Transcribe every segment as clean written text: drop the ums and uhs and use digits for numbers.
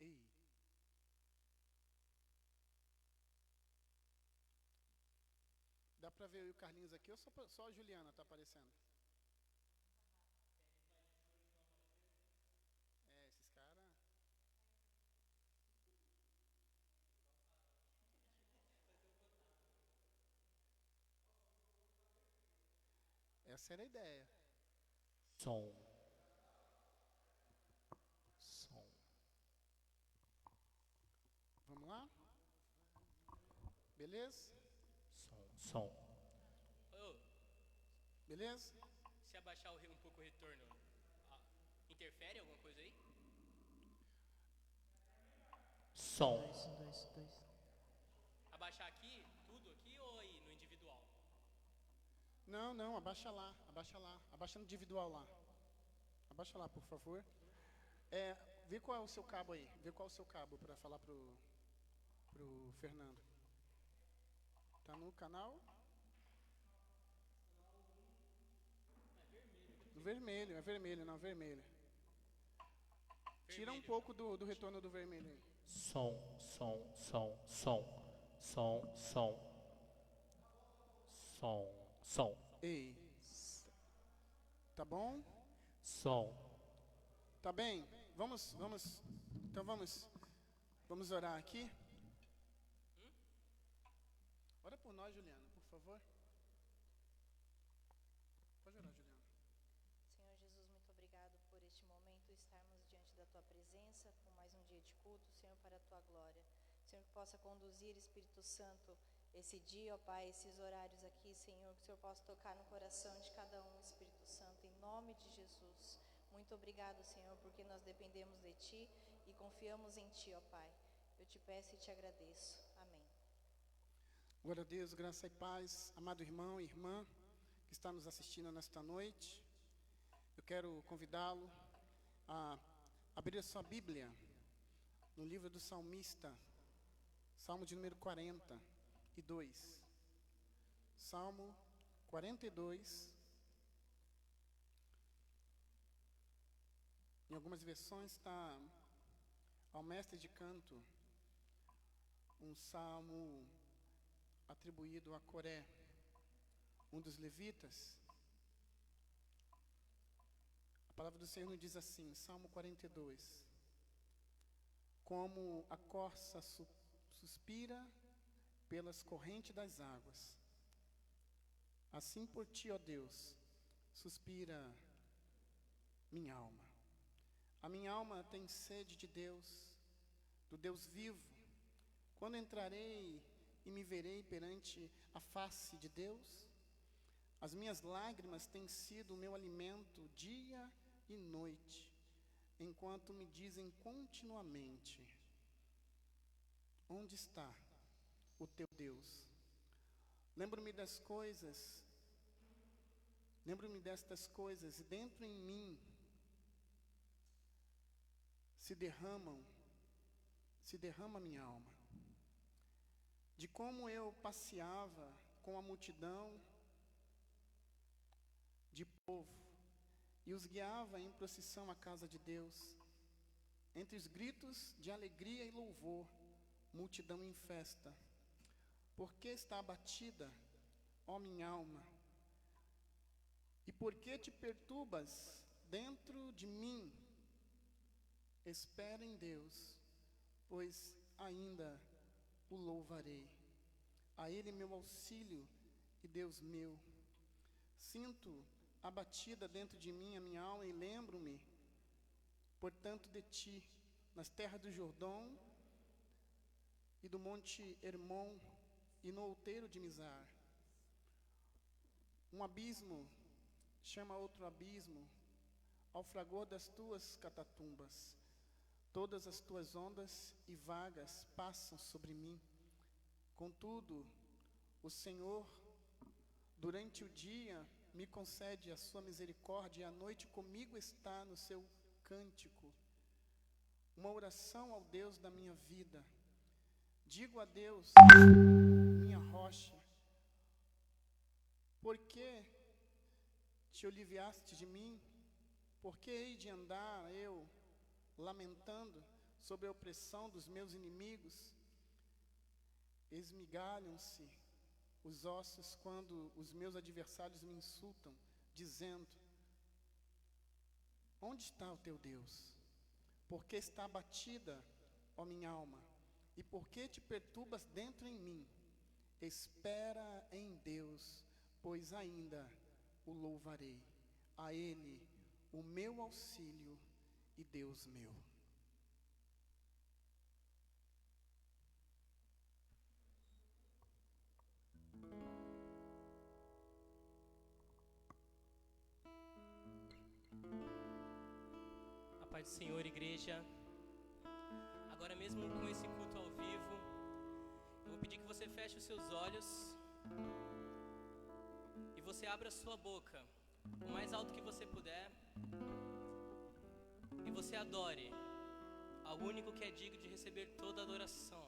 Ei. Dá pra ver eu e o Carlinhos aqui ou só a Juliana tá aparecendo? É, esses caras. Essa era a ideia. Som, som, Vamos lá? Beleza? som. Ô, Beleza? se abaixar um pouco o retorno, ah, interfere alguma coisa aí? Som. Dois, um, dois, dois. Abaixar aqui, tudo aqui ou aí no individual? Não, não, abaixa lá, abaixa lá. Abaixa no individual lá. Abaixa lá, por favor. É, vê qual é o seu cabo aí. Vê qual é o seu cabo para falar pro Fernando. Tá no canal? No vermelho, é vermelho, não, vermelho. Tira um Vermelho. pouco do retorno do vermelho aí. Som, som, som, som. Som, som. Som, som. Ei, tá bom? Som. Tá bem? Então vamos orar aqui. Ora por nós, Juliana, por favor. Pode orar, Juliana. Senhor Jesus, muito obrigado por este momento, estarmos diante da Tua presença, com mais um dia de culto, Senhor, para a Tua glória. Senhor, que possa conduzir, Espírito Santo, esse dia, ó Pai, esses horários aqui, Senhor, que o Senhor possa tocar no coração de cada um, Espírito Santo, em nome de Jesus. Muito obrigado, Senhor, porque nós dependemos de Ti e confiamos em Ti, ó Pai. Eu te peço e te agradeço. Amém. Glória a Deus, graça e paz. Amado irmão e irmã que está nos assistindo nesta noite, eu quero convidá-lo a abrir a sua Bíblia no livro do salmista, Salmo de número 42. Salmo 42. Em algumas versões está ao mestre de canto, um salmo atribuído a Coré, um dos levitas. A palavra do Senhor nos diz assim, Salmo 42. Como a corça suspira pelas correntes das águas, assim por ti, ó Deus, suspira minha alma. A minha alma tem sede de Deus, do Deus vivo. Quando entrarei e me verei perante a face de Deus? As minhas lágrimas têm sido o meu alimento dia e noite, enquanto me dizem continuamente: onde está o teu Deus? Lembro-me destas coisas, e dentro em mim se derrama minha alma. De como eu passeava com a multidão de povo e os guiava em procissão à casa de Deus, entre os gritos de alegria e louvor, multidão em festa. Por que está abatida, ó minha alma? E por que te perturbas dentro de mim? Espera em Deus, pois ainda o louvarei. A Ele meu auxílio e Deus meu. Sinto abatida dentro de mim a minha alma e lembro-me, portanto, de ti, nas terras do Jordão e do monte Hermon e no outeiro de Mizar. Um abismo chama outro abismo ao fragor das tuas catatumbas. Todas as tuas ondas e vagas passam sobre mim. Contudo, o Senhor, durante o dia, me concede a sua misericórdia, e à noite comigo está no seu cântico. Uma oração ao Deus da minha vida. Digo a Deus, minha rocha, por que te aliviaste de mim? Por que hei de andar eu lamentando? sob a opressão dos meus inimigos. Esmigalham-se os ossos quando os meus adversários me insultam, dizendo: onde está o teu Deus? Por que está abatida, ó minha alma? E por que te perturbas dentro em mim? Espera em Deus, pois ainda o louvarei. A Ele, o meu auxílio e Deus meu. A paz do Senhor, igreja. Agora mesmo com esse culto ao vivo, eu vou pedir que você feche os seus olhos e você abra a sua boca o mais alto que você puder e você adore ao único que é digno de receber toda a adoração.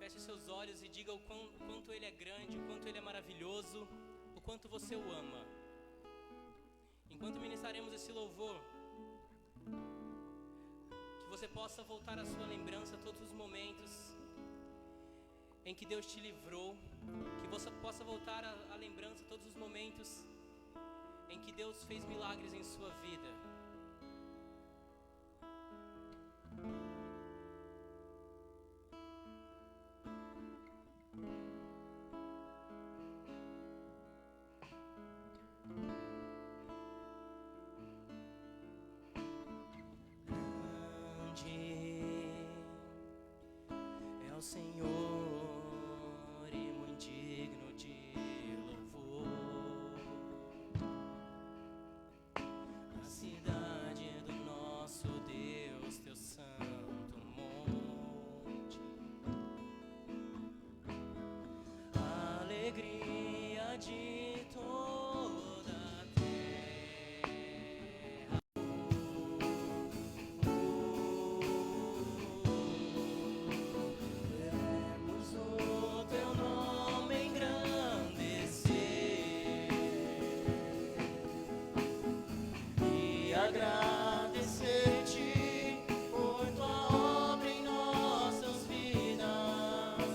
Feche seus olhos e diga o quanto Ele é grande, o quanto Ele é maravilhoso, o quanto você o ama. Enquanto ministraremos esse louvor, que você possa voltar à sua lembrança todos os momentos em que Deus te livrou, que você possa voltar à lembrança todos os momentos em que Deus fez milagres em sua vida. Senhor, e muito digno de louvor, a cidade do nosso Deus, teu santo monte, a alegria de toda a terra. O teu nome engrandecer e agradecer-te por tua obra em nossas vidas.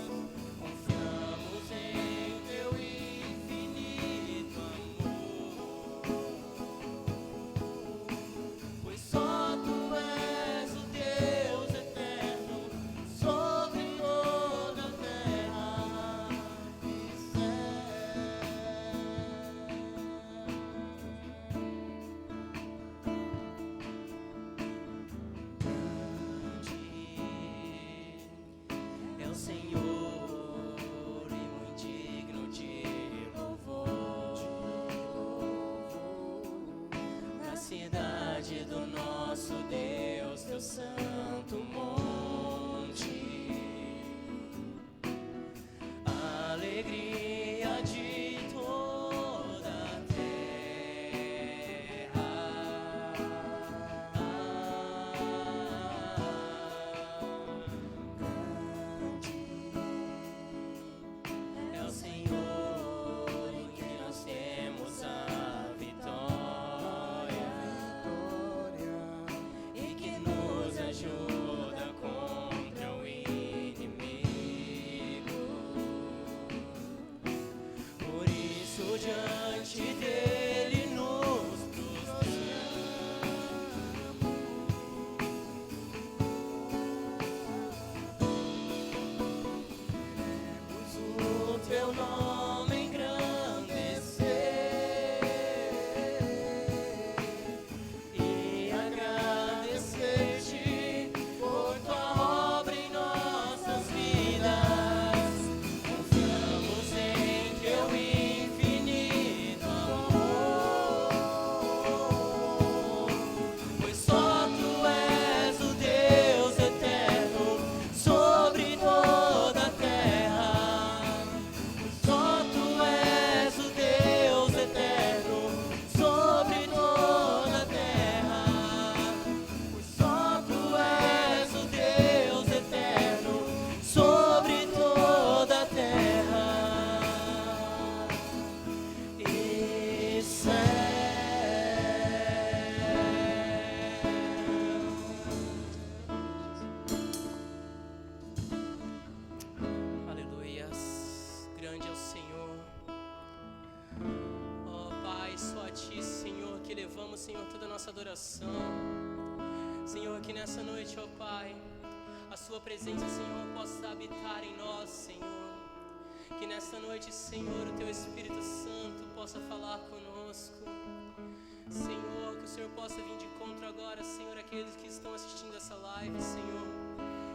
Confiamos em teu infinito amor, pois só tu és o Deus eterno sobre toda a terra e céu. Grande é o Senhor e muito digno de louvor, na cidade do nosso Deus, teu santo monte, a alegria de toda a terra. Grande Senhor, toda a nossa adoração. Senhor, que nessa noite, ó Pai, a Sua presença, Senhor, possa habitar em nós, Senhor. Que nessa noite, Senhor, o Teu Espírito Santo possa falar conosco. Senhor, que o Senhor possa vir de encontro agora, Senhor, àqueles que estão assistindo essa live, Senhor.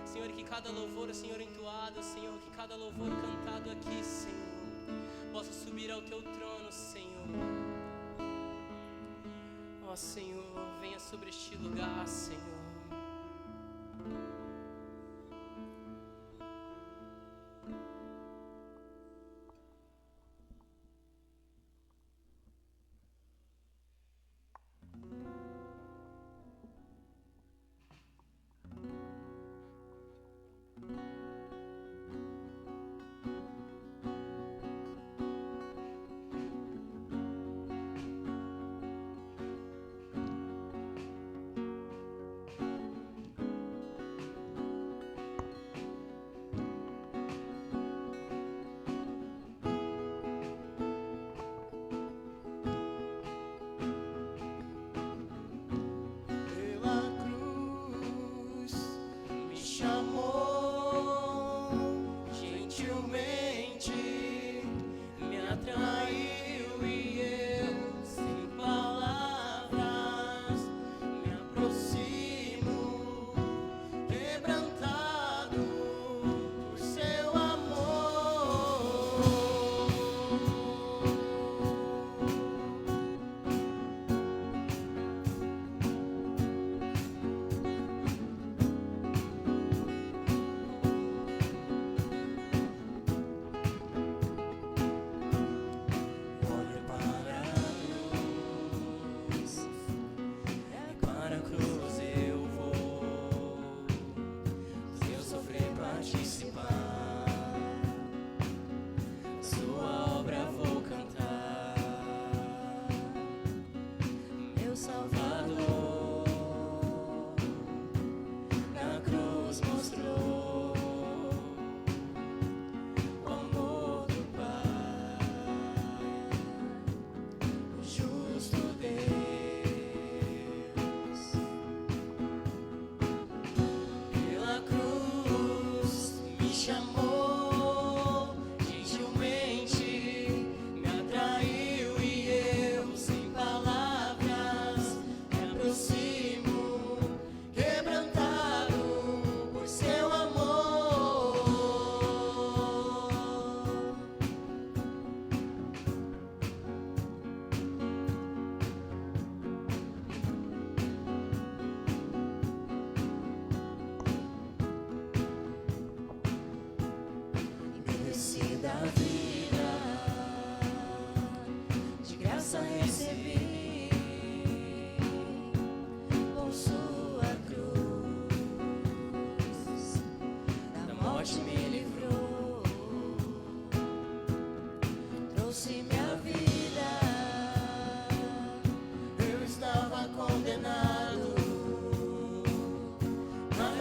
Senhor, que cada louvor, Senhor, entoado, Senhor, que cada louvor cantado aqui, Senhor, possa subir ao Teu trono, Senhor. Ó Senhor, venha sobre este lugar, Senhor.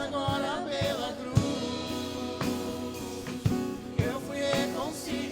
Agora pela cruz eu fui reconciliado.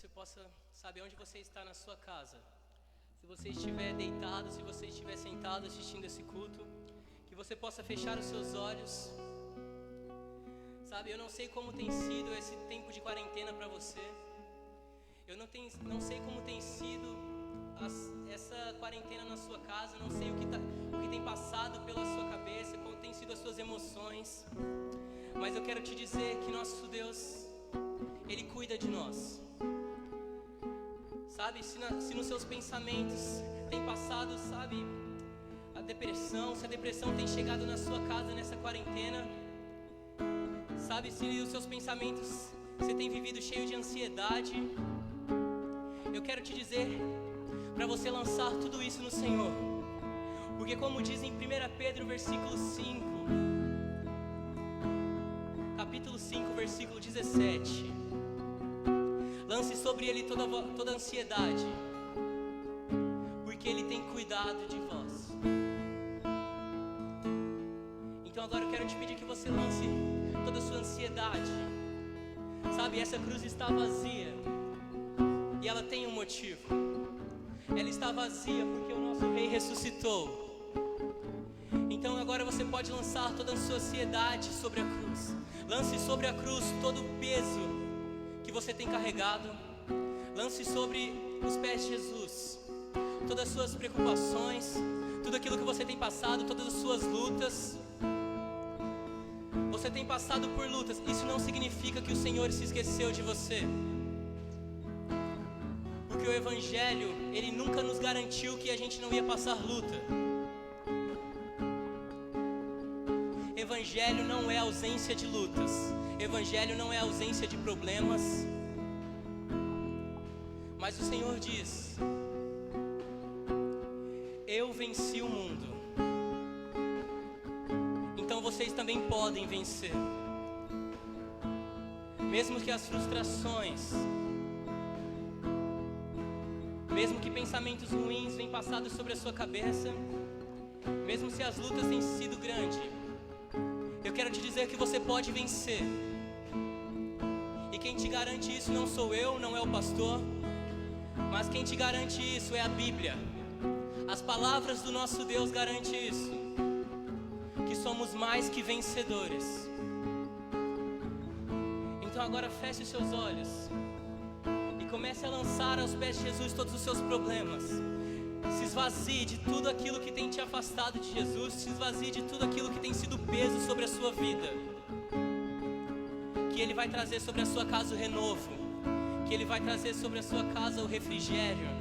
você possa, sabe, onde você está na sua casa. Se você estiver deitado, se você estiver sentado assistindo esse culto, que você possa fechar os seus olhos. Sabe, eu não sei como tem sido esse tempo de quarentena para você. Eu não sei como tem sido essa quarentena na sua casa. Não sei o que tem passado pela sua cabeça, como tem sido as suas emoções. Mas eu quero te dizer que nosso Deus, Ele cuida de nós. Sabe, se nos seus pensamentos tem passado, sabe, a depressão, se a depressão tem chegado na sua casa nessa quarentena, sabe, se os seus pensamentos, você tem vivido cheio de ansiedade, eu quero te dizer para você lançar tudo isso no Senhor. Porque como diz em 1 Pedro versículo 5, capítulo 5, versículo 17, lance sobre Ele toda ansiedade, porque Ele tem cuidado de vós. Então agora eu quero te pedir que você lance toda a sua ansiedade. Sabe, essa cruz está vazia, e ela tem um motivo. Ela está vazia porque o nosso Rei ressuscitou. Então agora você pode lançar toda a sua ansiedade sobre a cruz. Lance sobre a cruz todo o peso que você tem carregado. Lance sobre os pés de Jesus todas as suas preocupações, tudo aquilo que você tem passado, todas as suas lutas. Você tem passado por lutas. Isso não significa que o Senhor se esqueceu de você. Porque o Evangelho, Ele nunca nos garantiu que a gente não ia passar luta. Evangelho não é ausência de lutas. Evangelho não é ausência de problemas. Mas o Senhor diz: eu venci o mundo. Então vocês também podem vencer. Mesmo que as frustrações, mesmo que pensamentos ruins venham passado sobre a sua cabeça, mesmo se as lutas têm sido grandes, eu quero te dizer que você pode vencer. E quem te garante isso não sou eu, não é o pastor, mas quem te garante isso é a Bíblia. As palavras do nosso Deus garantem isso, que somos mais que vencedores. Então agora feche os seus olhos e comece a lançar aos pés de Jesus todos os seus problemas. Se esvazie de tudo aquilo que tem te afastado de Jesus. Se esvazie de tudo aquilo que tem sido peso sobre a sua vida. Que Ele vai trazer sobre a sua casa o renovo. Que Ele vai trazer sobre a sua casa o refrigério.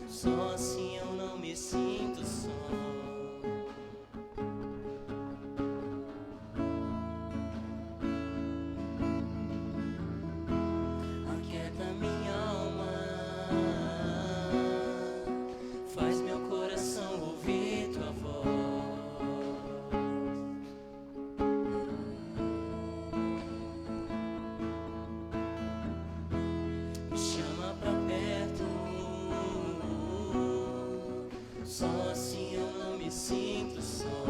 Só assim eu não me sinto só. Aquieta minha alma, faz meu coração ouvir tua voz. Me chama pra perto. Só assim eu não me sinto só.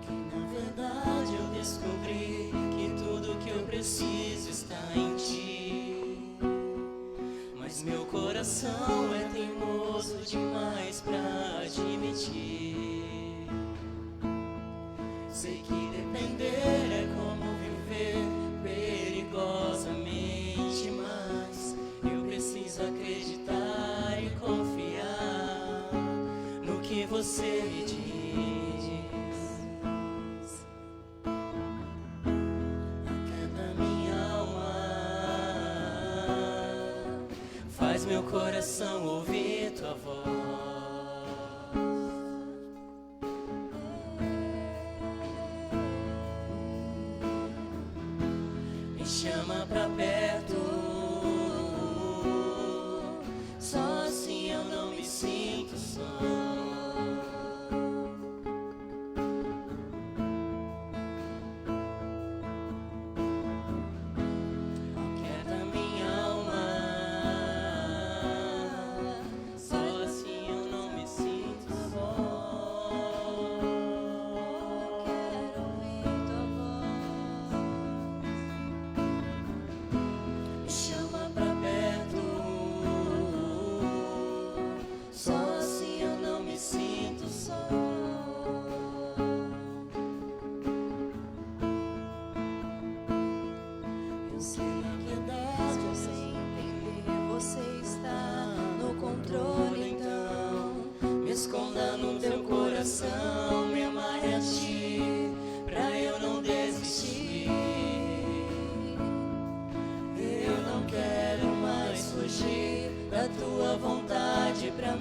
Que na verdade eu descobri que tudo que eu preciso está em ti. Mas meu coração é teimoso demais pra admitir. Sei que depender é como viver perigosamente, mas eu preciso acreditar e confiar no que você me diz. Aquieta minha alma, faz meu coração ouvir tua voz.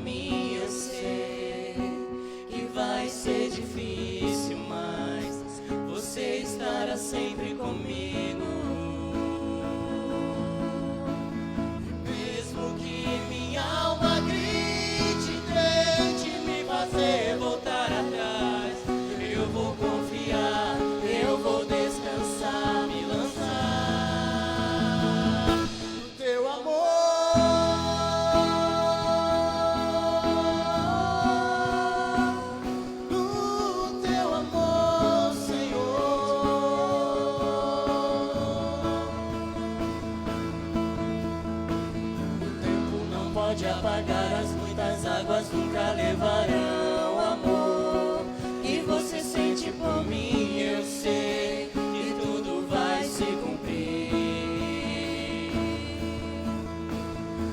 mim, eu sei que vai ser difícil, mas você estará sempre comigo. Mesmo que minha alma grite, tente me fazer voltar atrás, eu vou confiar, eu vou descansar, me lançar no teu amor. Pode apagar as muitas águas, nunca levarão amor. E você sente por mim, eu sei que tudo vai se cumprir.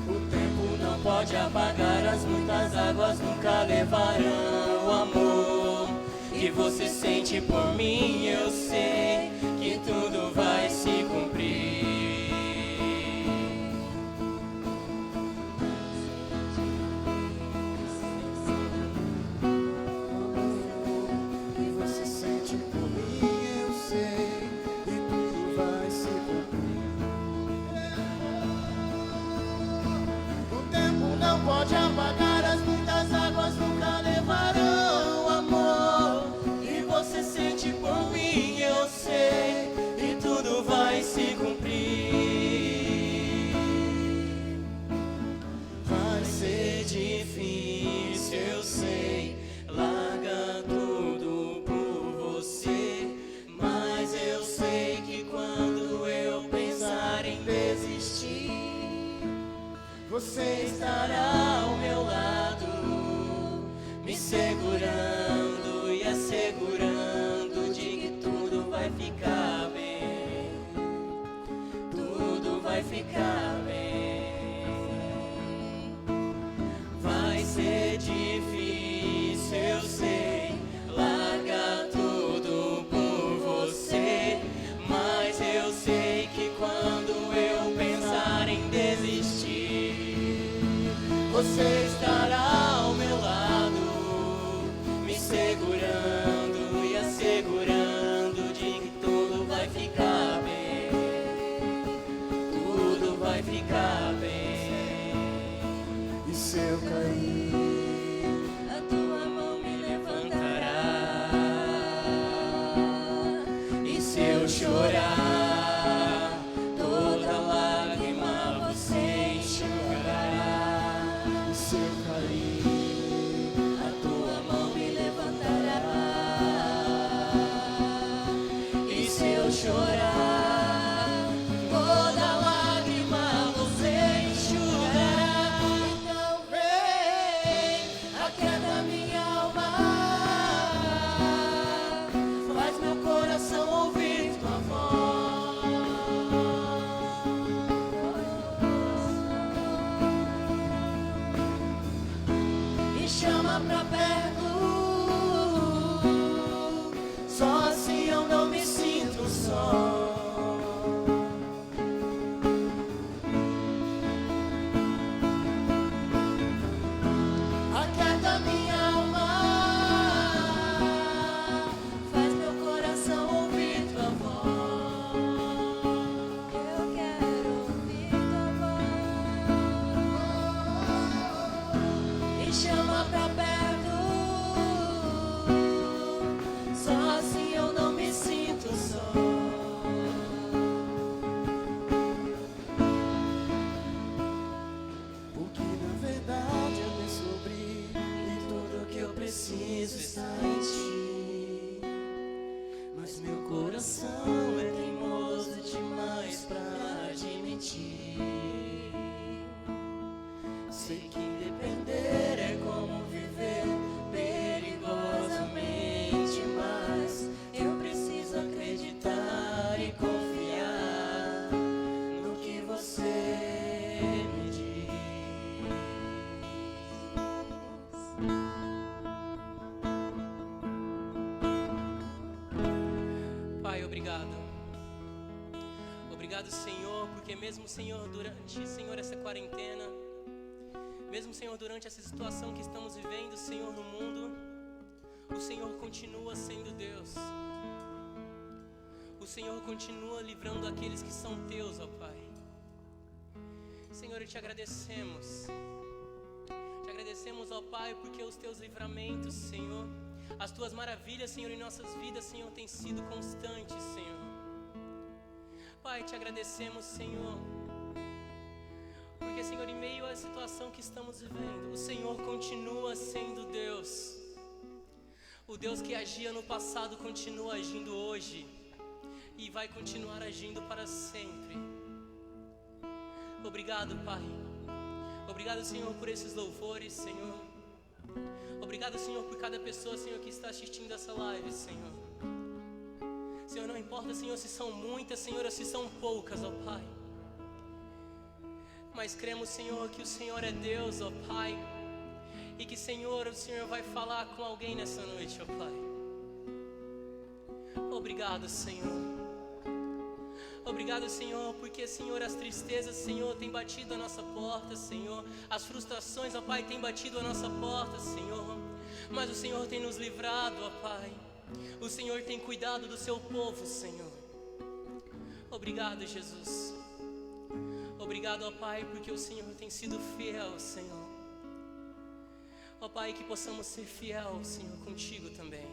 O tempo não pode apagar as muitas águas, nunca levarão amor. E você sente por mim, eu sei que tudo vai se cumprir. Pode apagar as muitas águas, nunca levarão amor. E você sente por mim, eu sei que tudo vai se cumprir. Vai ser difícil, eu sei, larga tudo por você, mas eu sei que quando eu pensar em desistir, você estará ao meu lado, me segurando e assegurando de que tudo vai ficar bem. Tudo vai ficar bem. Vai ser difícil, eu sei, larga tudo por você, mas eu sei que quando eu pensar em desistir, você estará ao meu lado, me segurando e assegurando de que tudo vai ficar bem. Tudo vai ficar bem. E se eu cair, a tua mão me levantará. E se eu chorar, toda lágrima você enxugará. Se eu cair, a tua mão me levantará. E se eu chorar, toda lágrima você enxugará. Então vem, aquieta minha alma, faz meu coração ouvir tua voz. Chama pra perto, só assim eu não me sinto só. Aquieta minha alma, faz meu coração ouvir tua voz. Eu quero ouvir tua voz. E chama pra perto, só assim eu não me sinto só. Porque na verdade eu descobri que tudo que eu preciso está em ti. Mas meu coração é teimoso demais pra admitir. Sei que depender é como viver perigosamente, mas eu preciso acreditar e confiar no que você me diz. Pai, obrigado. Obrigado, Senhor, porque mesmo, Senhor, durante, Senhor, essa quarentena, Mesmo, Senhor, durante essa situação que estamos vivendo, Senhor, no mundo, o Senhor continua sendo Deus. O Senhor continua livrando aqueles que são teus, ó Pai. Senhor, te agradecemos. Te agradecemos, ó Pai, porque os teus livramentos, Senhor, as tuas maravilhas, Senhor, em nossas vidas, Senhor, têm sido constantes, Senhor. Pai, te agradecemos, Senhor, porque, Senhor, em meio à situação que estamos vivendo, o Senhor continua sendo Deus. O Deus que agia no passado continua agindo hoje e vai continuar agindo para sempre. Obrigado, Pai. Obrigado, Senhor, por esses louvores, Senhor. Obrigado, Senhor, por cada pessoa, Senhor, que está assistindo essa live, Senhor. Senhor, não importa, Senhor, se são muitas, Senhor, ou se são poucas, ó Pai. Mas cremos, Senhor, que o Senhor é Deus, ó Pai. E que, Senhor, o Senhor vai falar com alguém nessa noite, ó Pai. Obrigado, Senhor. Obrigado, Senhor, porque, Senhor, as tristezas, Senhor, têm batido a nossa porta, Senhor. As frustrações, ó Pai, têm batido a nossa porta, Senhor. Mas o Senhor tem nos livrado, ó Pai. O Senhor tem cuidado do seu povo, Senhor. Obrigado, Jesus. Obrigado, ó Pai, porque o Senhor tem sido fiel, Senhor. Ó Pai, que possamos ser fiel, Senhor, contigo também.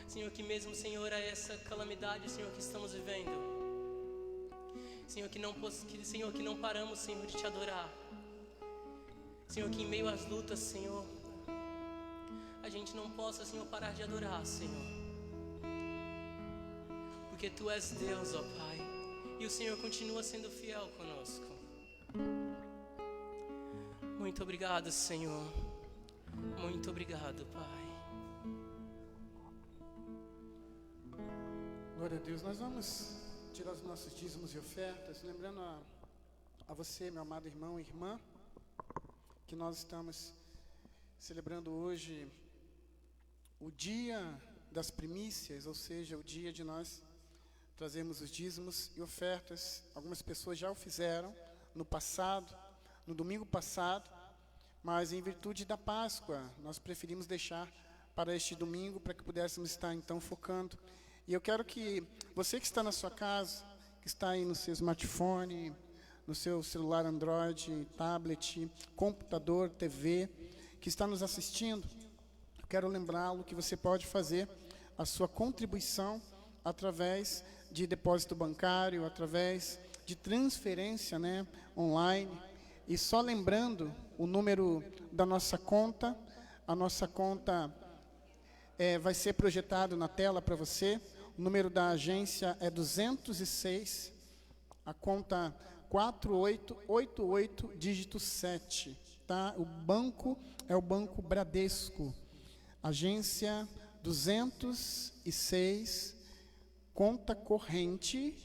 Senhor, que mesmo, Senhor, a essa calamidade, Senhor, que estamos vivendo, Senhor, Senhor, que não paramos, Senhor, de te adorar. Senhor, que em meio às lutas, Senhor, a gente não possa, Senhor, parar de adorar, Senhor. Porque Tu és Deus, ó Pai, e o Senhor continua sendo fiel conosco. Muito obrigado, Senhor. Muito obrigado, Pai. Glória a Deus. Nós vamos tirar os nossos dízimos e ofertas, lembrando a você, meu amado irmão e irmã, que nós estamos celebrando hoje o dia das primícias, ou seja, o dia de nós trazermos os dízimos e ofertas. Algumas pessoas já o fizeram no passado, no domingo passado, mas em virtude da Páscoa, nós preferimos deixar para este domingo, para que pudéssemos estar então focando. E eu quero que você que está na sua casa, que está aí no seu smartphone, no seu celular Android, tablet, computador, TV, que está nos assistindo, eu quero lembrá-lo que você pode fazer a sua contribuição através de depósito bancário, através de transferência, online. E só lembrando o número da nossa conta, a nossa conta vai ser projetado na tela para você. O número da agência é 206, a conta 4888, dígito 7. Tá? O banco é o Banco Bradesco. Agência 206, conta corrente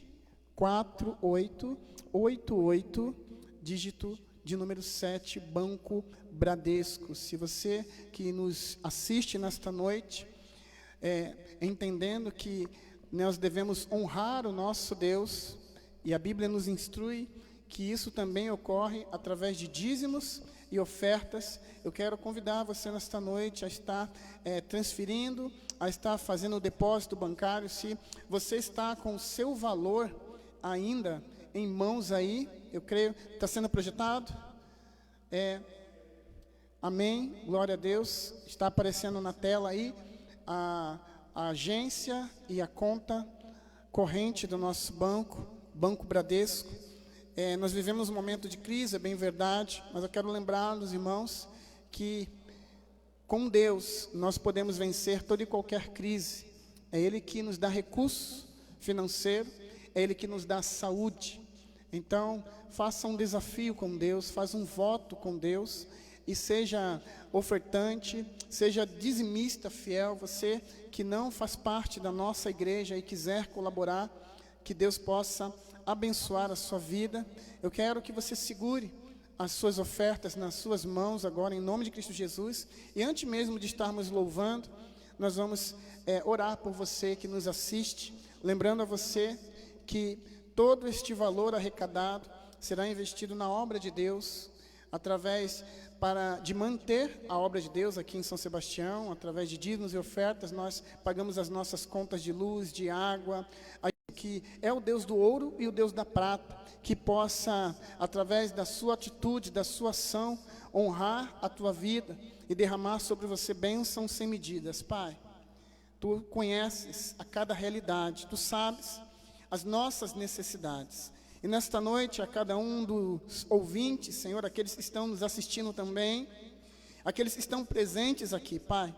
4888, dígito de número 7, Banco Bradesco. Se você que nos assiste nesta noite, entendendo que nós devemos honrar o nosso Deus, e a Bíblia nos instrui que isso também ocorre através de dízimos e ofertas, eu quero convidar você nesta noite a estar transferindo, a estar fazendo o depósito bancário. Se você está com o seu valor ainda em mãos aí, eu creio, está sendo projetado? Amém, glória a Deus. Está aparecendo na tela aí a agência e a conta corrente do nosso banco, Banco Bradesco. Nós vivemos um momento de crise, é bem verdade, mas eu quero lembrar-los, irmãos, que com Deus nós podemos vencer toda e qualquer crise. É Ele que nos dá recurso financeiro, é Ele que nos dá saúde. Então, faça um desafio com Deus, faça um voto com Deus, e seja ofertante, seja dizimista fiel. Você que não faz parte da nossa igreja e quiser colaborar, que Deus possa abençoar a sua vida. Eu quero que você segure as suas ofertas nas suas mãos agora, em nome de Cristo Jesus. E antes mesmo de estarmos louvando, nós vamos orar por você que nos assiste, lembrando a você que todo este valor arrecadado será investido na obra de Deus. de manter a obra de Deus aqui em São Sebastião, através de dízimos e ofertas, nós pagamos as nossas contas de luz, de água, que é o Deus do ouro e o Deus da prata, que possa, através da sua atitude, da sua ação, honrar a tua vida e derramar sobre você bênçãos sem medidas. Pai, Tu conheces a cada realidade, Tu sabes as nossas necessidades. E nesta noite, a cada um dos ouvintes, Senhor, aqueles que estão nos assistindo também, aqueles que estão presentes aqui, Pai,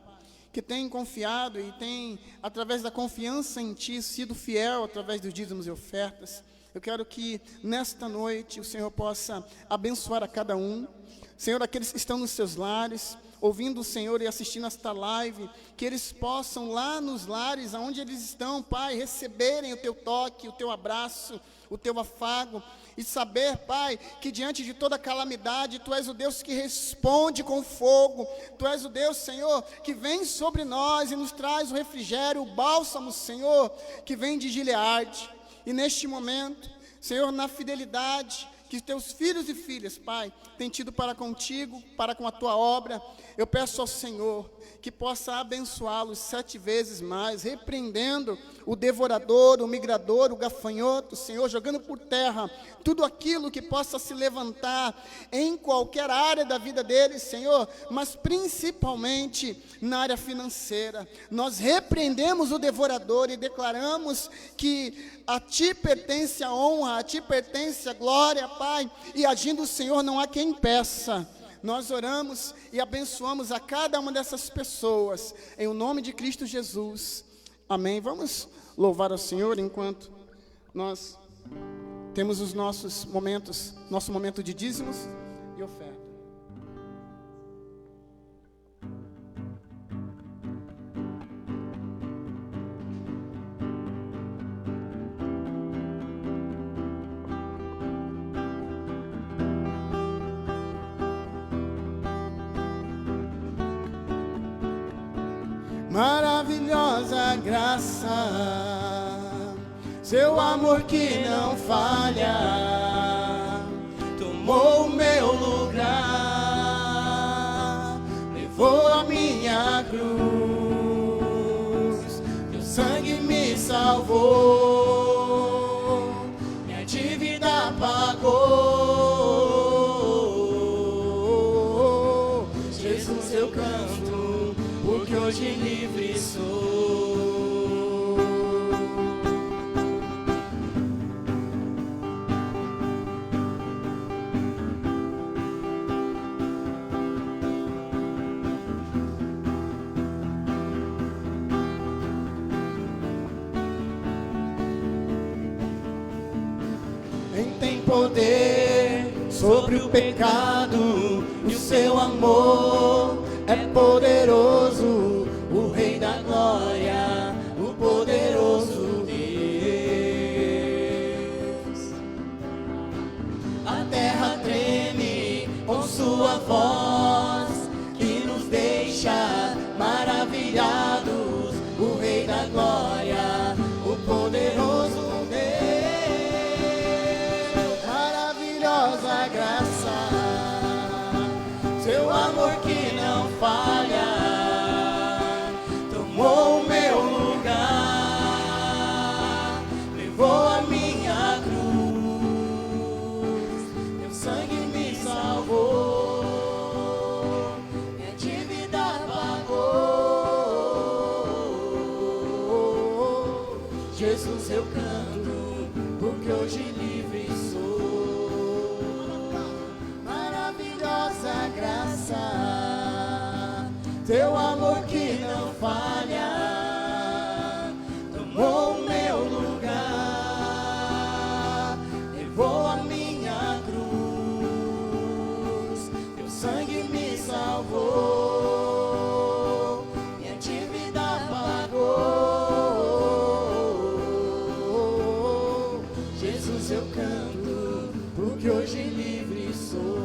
que têm confiado e têm, através da confiança em Ti, sido fiel através dos dízimos e ofertas, eu quero que nesta noite o Senhor possa abençoar a cada um. Senhor, aqueles que estão nos seus lares, ouvindo o Senhor e assistindo esta live, que eles possam lá nos lares, aonde eles estão, Pai, receberem o Teu toque, o Teu abraço, o Teu afago, e saber, Pai, que diante de toda calamidade, Tu és o Deus que responde com fogo, Tu és o Deus, Senhor, que vem sobre nós e nos traz o refrigério, o bálsamo, Senhor, que vem de Gileade. E neste momento, Senhor, na fidelidade que Teus filhos e filhas, Pai, têm tido para contigo, para com a Tua obra, eu peço ao Senhor que possa abençoá-los 7 vezes mais, repreendendo o devorador, o migrador, o gafanhoto, Senhor, jogando por terra tudo aquilo que possa se levantar em qualquer área da vida deles, Senhor, mas principalmente na área financeira. Nós repreendemos o devorador e declaramos que a Ti pertence a honra, a Ti pertence a glória, Pai, e agindo o Senhor não há quem impeça. Nós oramos e abençoamos a cada uma dessas pessoas, em o nome de Cristo Jesus. Amém. Vamos louvar ao Senhor enquanto nós temos os nossos momentos, nosso momento de dízimos e oferta. Maravilhosa graça, Seu amor que não falha, tomou o meu lugar, levou a minha cruz, Teu sangue me salvou, minha dívida pagou. Jesus, eu canto, porque hoje livre sou. Quem tem poder sobre o pecado, e o Seu amor é poderoso, o Rei da glória, o poderoso Deus. A terra treme com Sua voz, que nos deixa maravilhados, o Rei da glória, o poderoso Deus. Maravilhosa graça, Seu amor que não falha, tomou o meu lugar, levou a minha cruz, Teu sangue me salvou, minha dívida pagou. Jesus, eu canto, porque hoje livre sou. Maravilhosa graça, Teu amor que não falha, tomou o meu lugar, levou a minha cruz, Teu sangue me salvou, minha dívida pagou. Jesus, eu canto, porque hoje livre sou.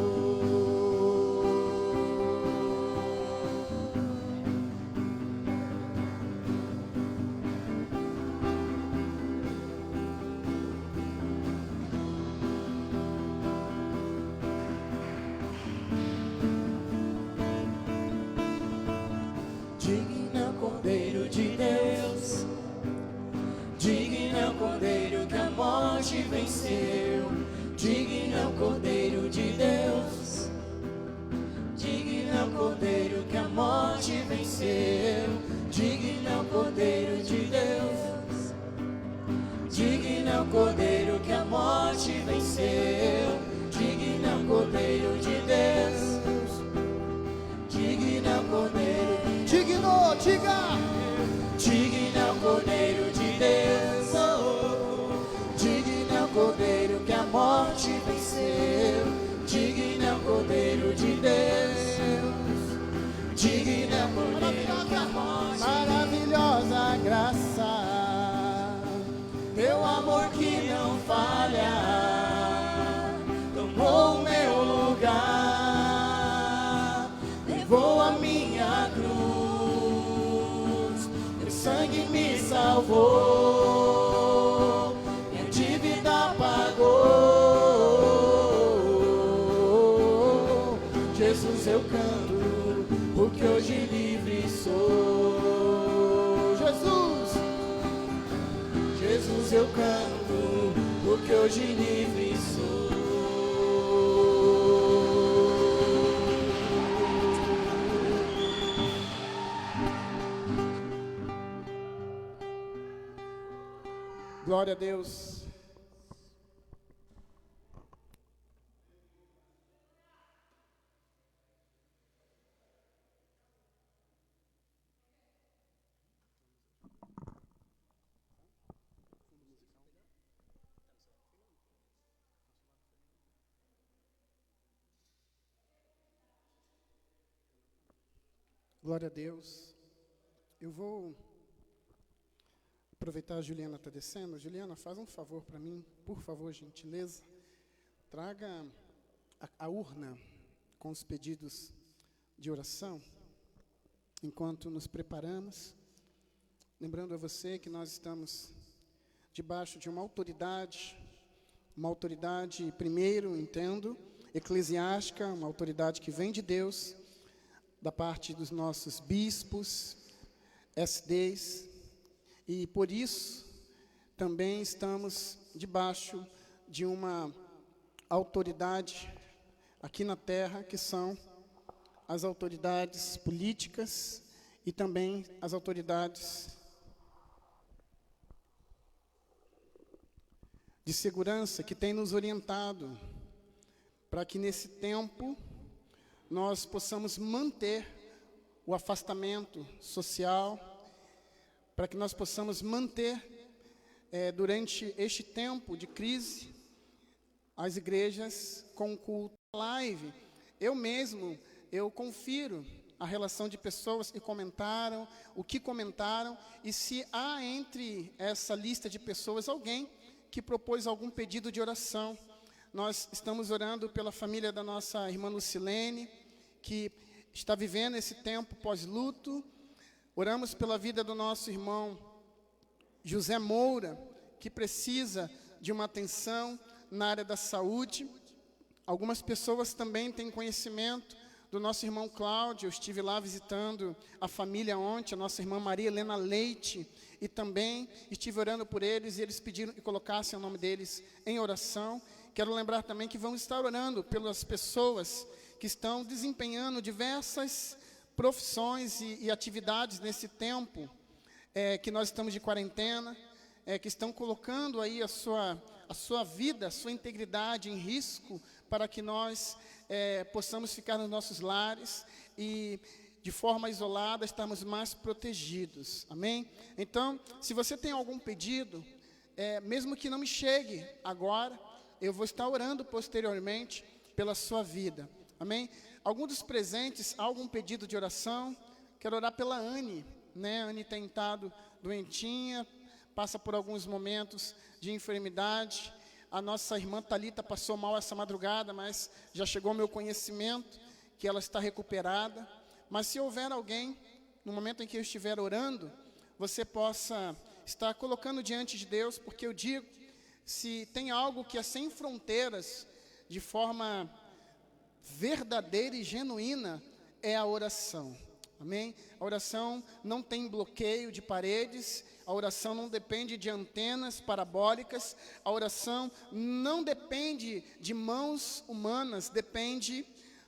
Cordeiro de Deus, digno é o Cordeiro que a morte. Maravilhosa graça, Teu amor que não falha, tomou o meu lugar, levou a minha cruz, teu sangue me salvou, minha dívida pagou. Jesus, eu canto, porque hoje livre sou. Jesus, eu canto, porque hoje livre sou. glória a Deus. Glória a Deus. Eu vou aproveitar a Juliana está descendo. Juliana, faz um favor para mim, por favor, gentileza. Traga a urna com os pedidos de oração, enquanto nos preparamos. Lembrando a você que nós estamos debaixo de uma autoridade, primeiro, entendo, eclesiástica, uma autoridade que vem de Deus, da parte dos nossos bispos, SDs, e por isso também estamos debaixo de uma autoridade aqui na terra, que são as autoridades políticas e também as autoridades de segurança, que têm nos orientado para que nesse tempo nós possamos manter o afastamento social, para que nós possamos manter, durante este tempo de crise, as igrejas com culto live. Eu confiro a relação de pessoas que comentaram, o que comentaram, e se há entre essa lista de pessoas alguém que propôs algum pedido de oração. Nós estamos orando pela família da nossa irmã Lucilene, que está vivendo esse tempo pós-luto. Oramos pela vida do nosso irmão José Moura, que precisa de uma atenção na área da saúde. Algumas pessoas também têm conhecimento do nosso irmão Cláudio. Eu estive lá visitando a família ontem, a nossa irmã Maria Helena Leite, e também estive orando por eles, e eles pediram que colocassem o nome deles em oração. Quero lembrar também que vamos estar orando pelas pessoas que estão desempenhando diversas profissões e atividades nesse tempo que nós estamos de quarentena, que estão colocando aí a sua vida, a sua integridade em risco, para que nós possamos ficar nos nossos lares e, de forma isolada, estarmos mais protegidos. Amém? Então, se você tem algum pedido, mesmo que não me chegue agora, eu vou estar orando posteriormente pela sua vida. Amém? Algum dos presentes, algum pedido de oração? Quero orar pela Anne, né? A Anne tem estado doentinha, passa por alguns momentos de enfermidade. A nossa irmã Thalita passou mal essa madrugada, mas já chegou ao meu conhecimento que ela está recuperada. Mas se houver alguém, no momento em que eu estiver orando, você possa estar colocando diante de Deus, porque eu digo, se tem algo que é sem fronteiras, de forma verdadeira e genuína, é a oração. Amém? A oração não tem bloqueio de paredes, a oração não depende de antenas parabólicas, a oração não depende de mãos humanas, depende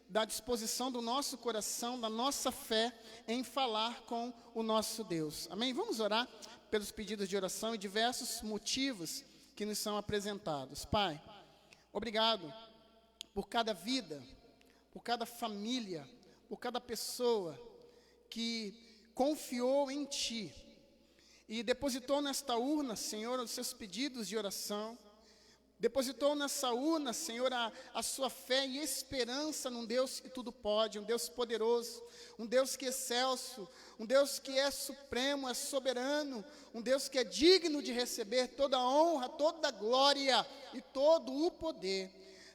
da disposição do nosso coração, da nossa fé em falar com o nosso Deus. Amém? Vamos orar pelos pedidos de oração e diversos motivos que nos são apresentados. Pai, obrigado por cada vida, por cada família, por cada pessoa que confiou em Ti e depositou nesta urna, Senhor, os seus pedidos de oração. depositou nessa urna, Senhor, a sua fé e esperança num Deus que tudo pode, um Deus poderoso, um Deus que é excelso, um Deus que é supremo, é soberano, um Deus que é digno de receber toda a honra, toda a glória e todo o poder.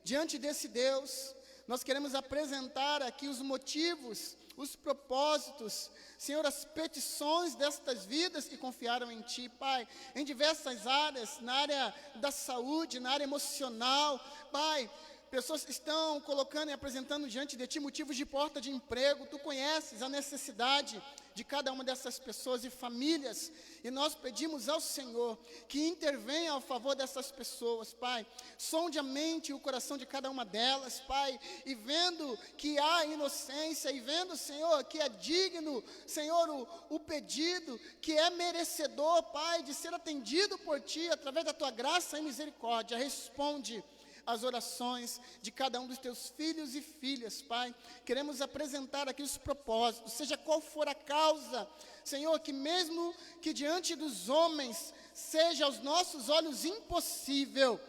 Diante desse Deus, nós queremos apresentar aqui os motivos, os propósitos, Senhor, as petições destas vidas que confiaram em Ti, Pai, em diversas áreas, na área da saúde, na área emocional, Pai. Pessoas estão colocando e apresentando diante de Ti motivos de porta de emprego. Tu conheces a necessidade de cada uma dessas pessoas e famílias. E nós pedimos ao Senhor que intervenha a favor dessas pessoas, Pai. Sonde a mente e o coração de cada uma delas, Pai. E vendo que há inocência, e vendo, Senhor, que é digno, Senhor, o pedido, que é merecedor, Pai, de ser atendido por Ti, através da Tua graça e misericórdia. Responde as orações de cada um dos Teus filhos e filhas, Pai. Queremos apresentar aqui os propósitos, seja qual for a causa, Senhor, que mesmo que diante dos homens seja aos nossos olhos impossível,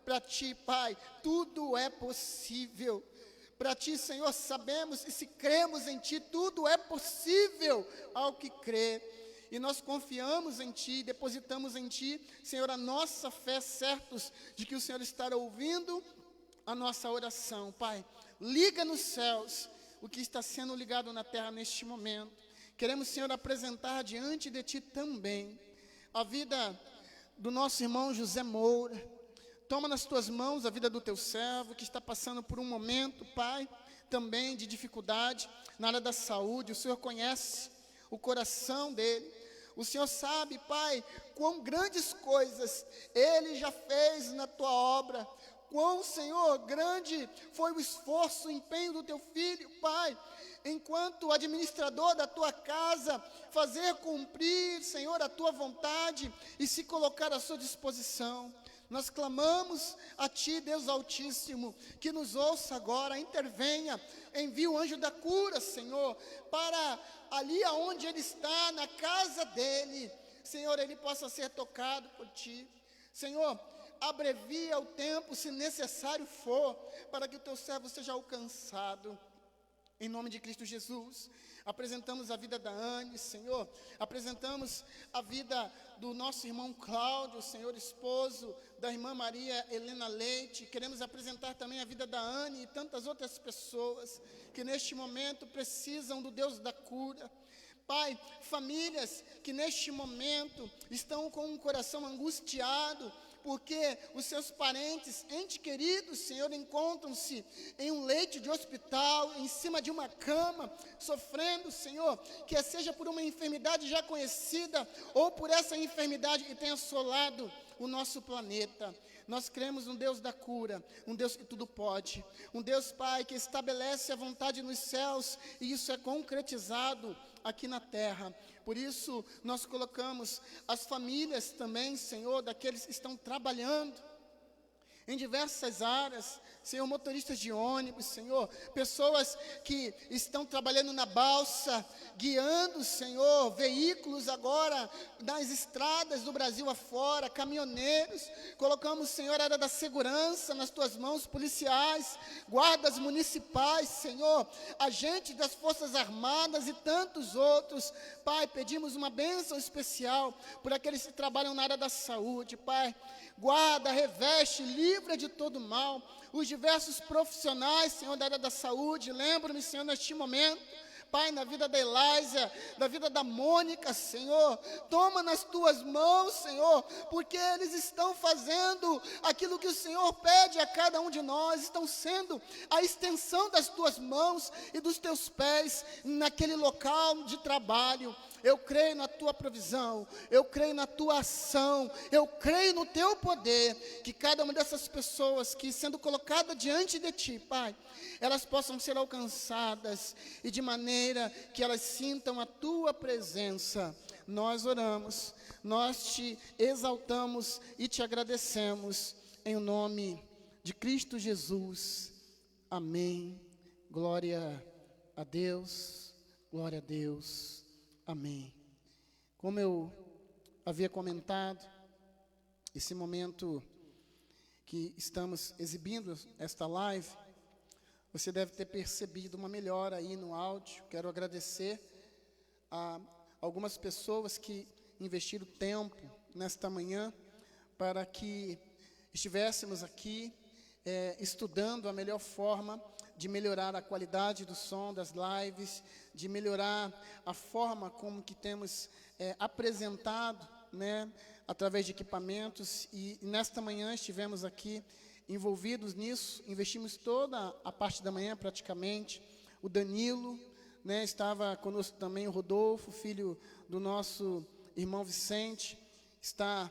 para Ti, Pai, tudo é possível. Para Ti, Senhor, sabemos e se cremos em Ti, tudo é possível ao que crê. E nós confiamos em Ti, depositamos em Ti, Senhor, a nossa fé, certos de que o Senhor está ouvindo a nossa oração. Pai, liga nos céus o que está sendo ligado na terra neste momento. Queremos, Senhor, apresentar diante de Ti também a vida do nosso irmão José Moura. Toma nas Tuas mãos a vida do Teu servo, que está passando por um momento, Pai, também de dificuldade na área da saúde. O Senhor conhece o coração dele. O Senhor sabe, Pai, quão grandes coisas Ele já fez na Tua obra. Quão, Senhor, grande foi o esforço, o empenho do Teu filho, Pai, enquanto administrador da Tua casa, fazer cumprir, Senhor, a Tua vontade e se colocar à Sua disposição. Nós clamamos a Ti, Deus Altíssimo, que nos ouça agora, intervenha, envie o anjo da cura, Senhor, para ali aonde ele está, na casa dele, Senhor, ele possa ser tocado por Ti. Senhor, abrevia o tempo, se necessário for, para que o Teu servo seja alcançado. Em nome de Cristo Jesus, apresentamos a vida da Anne, Senhor, apresentamos a vida do nosso irmão Cláudio, Senhor, esposo da irmã Maria Helena Leite. Queremos apresentar também a vida da Anne e tantas outras pessoas que neste momento precisam do Deus da cura. Pai, famílias que neste momento estão com um coração angustiado, porque os seus parentes, entes queridos, Senhor, encontram-se em um leito de hospital, em cima de uma cama, sofrendo, Senhor, que seja por uma enfermidade já conhecida, ou por essa enfermidade que tem assolado o nosso planeta. Nós cremos um Deus da cura, um Deus que tudo pode, um Deus, Pai, que estabelece a vontade nos céus, e isso é concretizado aqui na terra. Por isso, nós colocamos as famílias também, Senhor, daqueles que estão trabalhando em diversas áreas, Senhor, motoristas de ônibus, Senhor, pessoas que estão trabalhando na balsa, guiando, Senhor, veículos agora nas estradas do Brasil afora, caminhoneiros. Colocamos, Senhor, a área da segurança nas Tuas mãos, policiais, guardas municipais, Senhor, agentes das Forças Armadas e tantos outros. Pai, pedimos uma bênção especial por aqueles que trabalham na área da saúde, Pai. Guarda, reveste, livra de todo mal os diversos profissionais, Senhor, da área da saúde. Lembro-me, Senhor, neste momento, Pai, na vida da Elisa, da vida da Mônica, Senhor, toma nas Tuas mãos, Senhor, porque eles estão fazendo aquilo que o Senhor pede a cada um de nós, estão sendo a extensão das Tuas mãos e dos Teus pés naquele local de trabalho. Eu creio na Tua provisão, eu creio na Tua ação, eu creio no Teu poder, que cada uma dessas pessoas que sendo colocada diante de Ti, Pai, elas possam ser alcançadas e de maneira que elas sintam a Tua presença. Nós oramos, nós Te exaltamos e Te agradecemos, em nome de Cristo Jesus. Amém. Glória a Deus, glória a Deus. Amém. Como eu havia comentado, esse momento que estamos exibindo esta live, você deve ter percebido uma melhora aí no áudio. Quero agradecer a algumas pessoas que investiram tempo nesta manhã para que estivéssemos aqui estudando a melhor forma de melhorar a qualidade do som das lives, de melhorar a forma como que temos apresentado, né, através de equipamentos. E nesta manhã estivemos aqui envolvidos nisso, investimos toda a parte da manhã praticamente. O Danilo, né, estava conosco também, o Rodolfo, filho do nosso irmão Vicente, está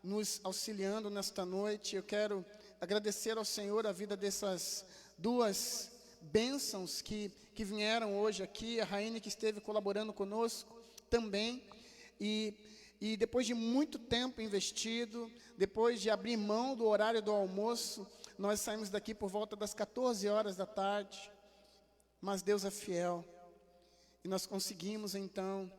nos auxiliando nesta noite. Eu quero agradecer ao Senhor a vida dessas duas bênçãos que vieram hoje aqui, a Raine, que esteve colaborando conosco também, e depois de muito tempo investido, depois de abrir mão do horário do almoço, nós saímos daqui por volta das 14 horas da tarde, mas Deus é fiel, e nós conseguimos então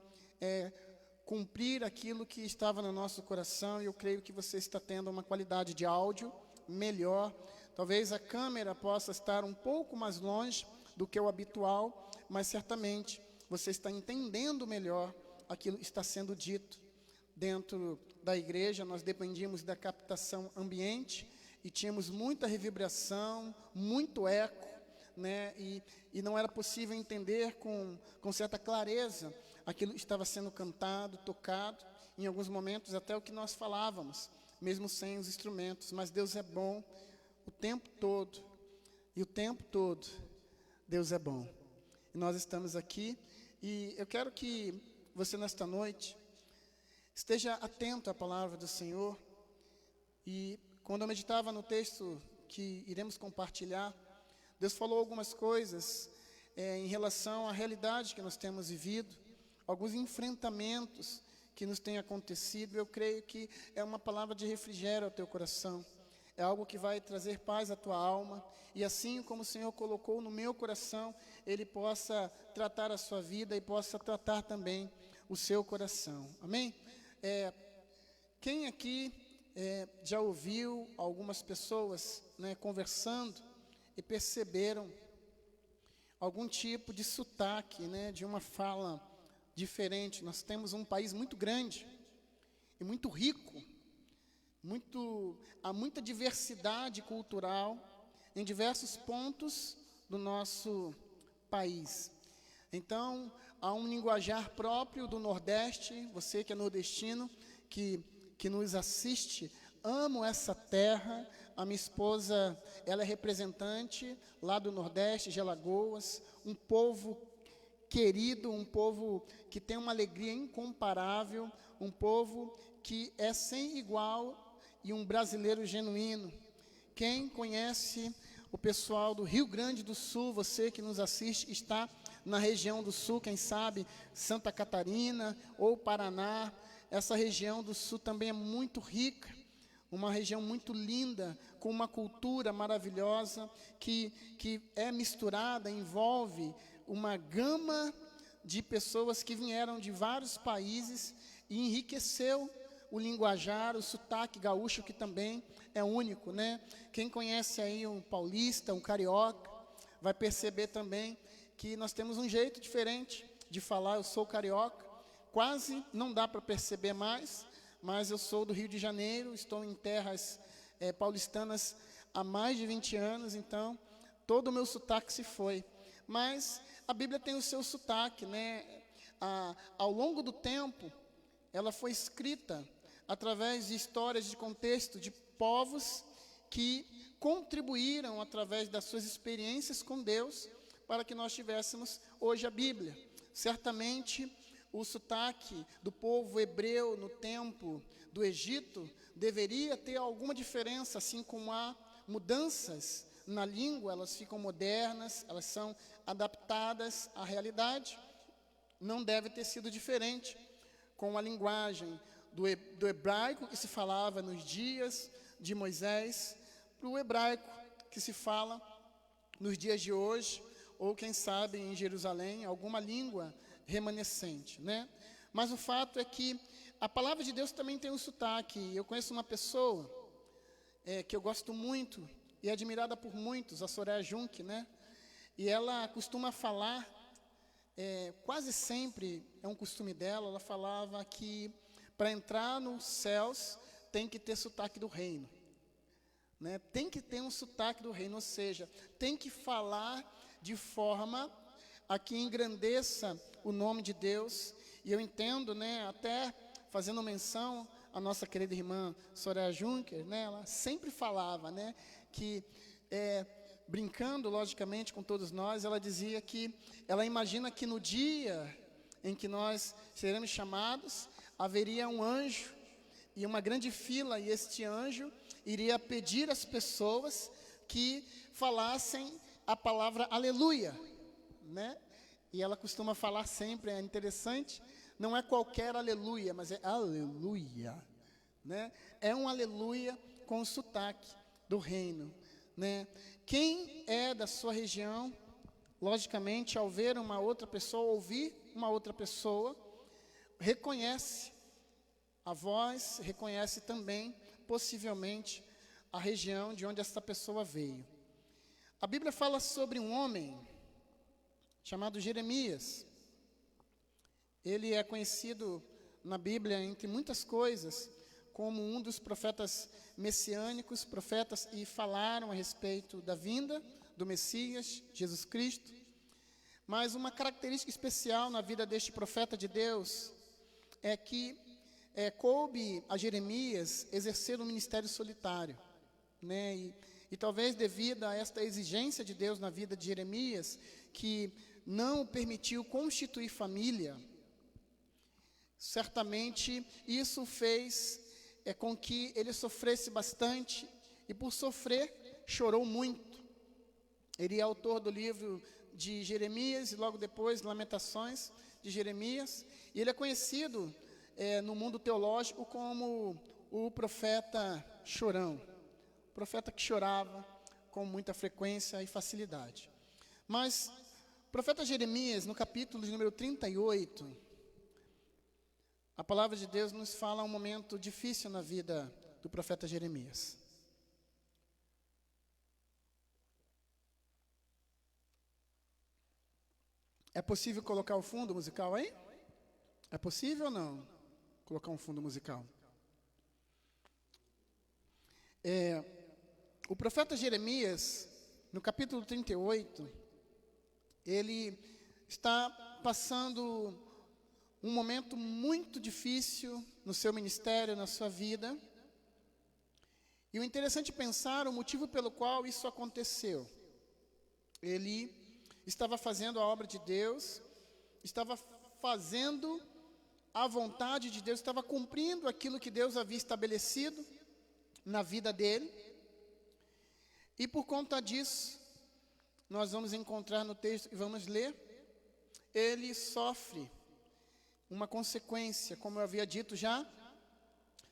cumprir aquilo que estava no nosso coração, e eu creio que você está tendo uma qualidade de áudio melhor. Talvez a câmera possa estar um pouco mais longe do que o habitual, mas certamente você está entendendo melhor aquilo que está sendo dito dentro da igreja. Nós dependíamos da captação ambiente e tínhamos muita reverberação, muito eco, né? E não era possível entender com certa clareza aquilo que estava sendo cantado, tocado, em alguns momentos até o que nós falávamos, mesmo sem os instrumentos. Mas Deus é bom o tempo todo, e o tempo todo Deus é bom. E nós estamos aqui, e eu quero que você nesta noite esteja atento à palavra do Senhor. E quando eu meditava no texto que iremos compartilhar, Deus falou algumas coisas em relação à realidade que nós temos vivido, alguns enfrentamentos que nos têm acontecido. Eu creio que é uma palavra de refrigério ao teu coração, é algo que vai trazer paz à tua alma, e assim como o Senhor colocou no meu coração, Ele possa tratar a sua vida e possa tratar também o seu coração. Amém? Quem aqui já ouviu algumas pessoas, né, conversando e perceberam algum tipo de sotaque, né, de uma fala diferente? Nós temos um país muito grande e muito rico, há muita diversidade cultural em diversos pontos do nosso país. Então, há um linguajar próprio do Nordeste. Você que é nordestino, que nos assiste, amo essa terra. A minha esposa, ela é representante lá do Nordeste, de Alagoas, um povo querido, um povo que tem uma alegria incomparável, um povo que é sem igual, e um brasileiro genuíno. Quem conhece o pessoal do Rio Grande do Sul, você que nos assiste, está na região do Sul, quem sabe Santa Catarina ou Paraná, essa região do Sul também é muito rica, uma região muito linda, com uma cultura maravilhosa, que é misturada, envolve uma gama de pessoas que vieram de vários países e enriqueceu o linguajar, o sotaque gaúcho, que também é único, né? Quem conhece aí um paulista, um carioca, vai perceber também que nós temos um jeito diferente de falar. Eu sou carioca, quase não dá para perceber mais, mas eu sou do Rio de Janeiro, estou em terras paulistanas há mais de 20 anos, então todo o meu sotaque se foi. Mas a Bíblia tem o seu sotaque, né? Ao longo do tempo, ela foi escrita através de histórias de contexto de povos que contribuíram através das suas experiências com Deus para que nós tivéssemos hoje a Bíblia. Certamente, o sotaque do povo hebreu no tempo do Egito deveria ter alguma diferença, assim como há mudanças na língua, elas ficam modernas, elas são adaptadas à realidade. Não deve ter sido diferente com a linguagem do hebraico que se falava nos dias de Moisés para o hebraico que se fala nos dias de hoje, ou quem sabe em Jerusalém, alguma língua remanescente, né? Mas o fato é que a palavra de Deus também tem um sotaque. Eu conheço uma pessoa que eu gosto muito e é admirada por muitos, a Soraya Junk, né? E ela costuma falar, quase sempre é um costume dela, ela falava que para entrar nos céus tem que ter sotaque do reino. Né? Tem que ter um sotaque do reino, ou seja, tem que falar de forma a que engrandeça o nome de Deus. E eu entendo, né, até fazendo menção à nossa querida irmã Soraya Juncker, né, ela sempre falava, né, que, brincando logicamente com todos nós, ela dizia que ela imagina que no dia em que nós seremos chamados, haveria um anjo e uma grande fila, e este anjo iria pedir às pessoas que falassem a palavra aleluia, né? E ela costuma falar sempre, é interessante, não é qualquer aleluia, mas é aleluia, né? É um aleluia com o sotaque do reino, né? Quem é da sua região, logicamente, ao ver uma outra pessoa, ouvir uma outra pessoa, reconhece a voz, reconhece também, possivelmente, a região de onde essa pessoa veio. A Bíblia fala sobre um homem chamado Jeremias. Ele é conhecido na Bíblia, entre muitas coisas, como um dos profetas messiânicos, profetas e falaram a respeito da vinda do Messias, Jesus Cristo. Mas uma característica especial na vida deste profeta de Deus é que coube a Jeremias exercer um ministério solitário, né? E talvez devido a esta exigência de Deus na vida de Jeremias, que não o permitiu constituir família, certamente isso fez com que ele sofresse bastante, e por sofrer, chorou muito. Ele é autor do livro de Jeremias, e logo depois, Lamentações de Jeremias, e ele é conhecido no mundo teológico como o profeta chorão, o profeta que chorava com muita frequência e facilidade. Mas o profeta Jeremias, no capítulo de número 38, a palavra de Deus nos fala um momento difícil na vida do profeta Jeremias. É possível colocar o fundo musical aí? É possível ou não? Colocar um fundo musical. O profeta Jeremias, no capítulo 38, ele está passando um momento muito difícil no seu ministério, na sua vida. E o interessante é pensar o motivo pelo qual isso aconteceu. Ele estava fazendo a obra de Deus, estava fazendo a vontade de Deus, estava cumprindo aquilo que Deus havia estabelecido na vida dele. E por conta disso, nós vamos encontrar no texto e vamos ler, ele sofre uma consequência, como eu havia dito já,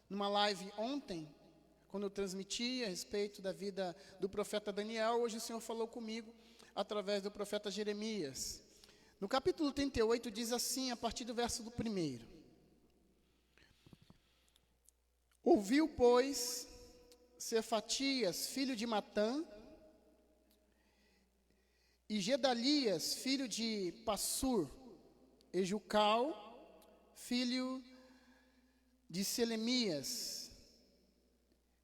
numa live ontem, quando eu transmiti a respeito da vida do profeta Daniel. Hoje o Senhor falou comigo através do profeta Jeremias. No capítulo 38 diz assim, a partir do verso do 1: Ouviu, pois, Cefatias, filho de Matã, e Gedalias, filho de Passur, e Jucal, filho de Selemias,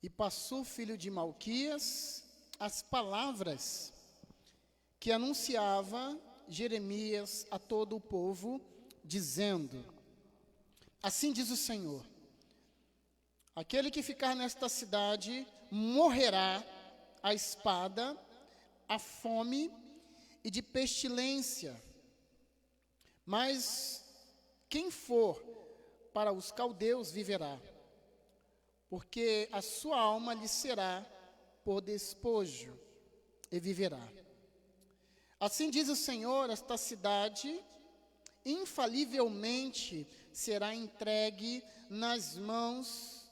e Passur, filho de Malquias, as palavras que anunciava Jeremias a todo o povo, dizendo: Assim diz o Senhor, aquele que ficar nesta cidade morrerá à espada, à fome e de pestilência. Mas quem for para os caldeus viverá, porque a sua alma lhe será por despojo, e viverá. Assim diz o Senhor, esta cidade infalivelmente será entregue nas mãos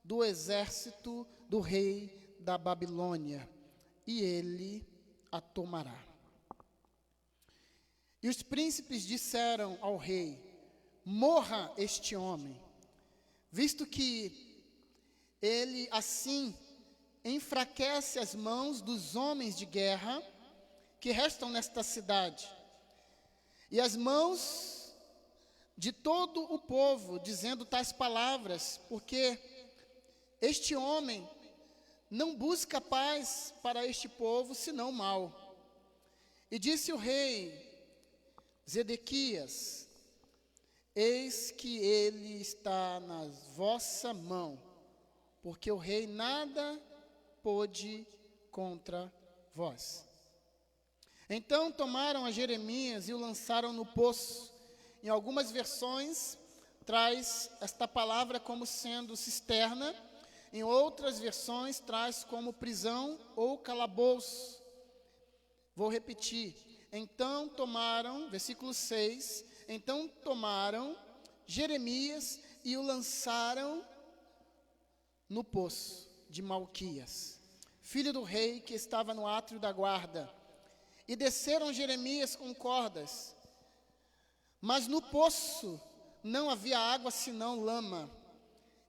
do exército do rei da Babilônia, e ele a tomará. E os príncipes disseram ao rei: morra este homem, visto que ele assim enfraquece as mãos dos homens de guerra que restam nesta cidade, e as mãos de todo o povo, dizendo tais palavras, porque este homem não busca paz para este povo, senão mal. E disse o rei Zedequias: eis que ele está na vossa mão, porque o rei nada pôde contra vós. Então tomaram a Jeremias e o lançaram no poço. Em algumas versões traz esta palavra como sendo cisterna, em outras versões traz como prisão ou calabouço. Vou repetir. Então tomaram, versículo 6, então tomaram Jeremias e o lançaram no poço de Malquias, filho do rei, que estava no átrio da guarda. E desceram Jeremias com cordas, mas no poço não havia água senão lama,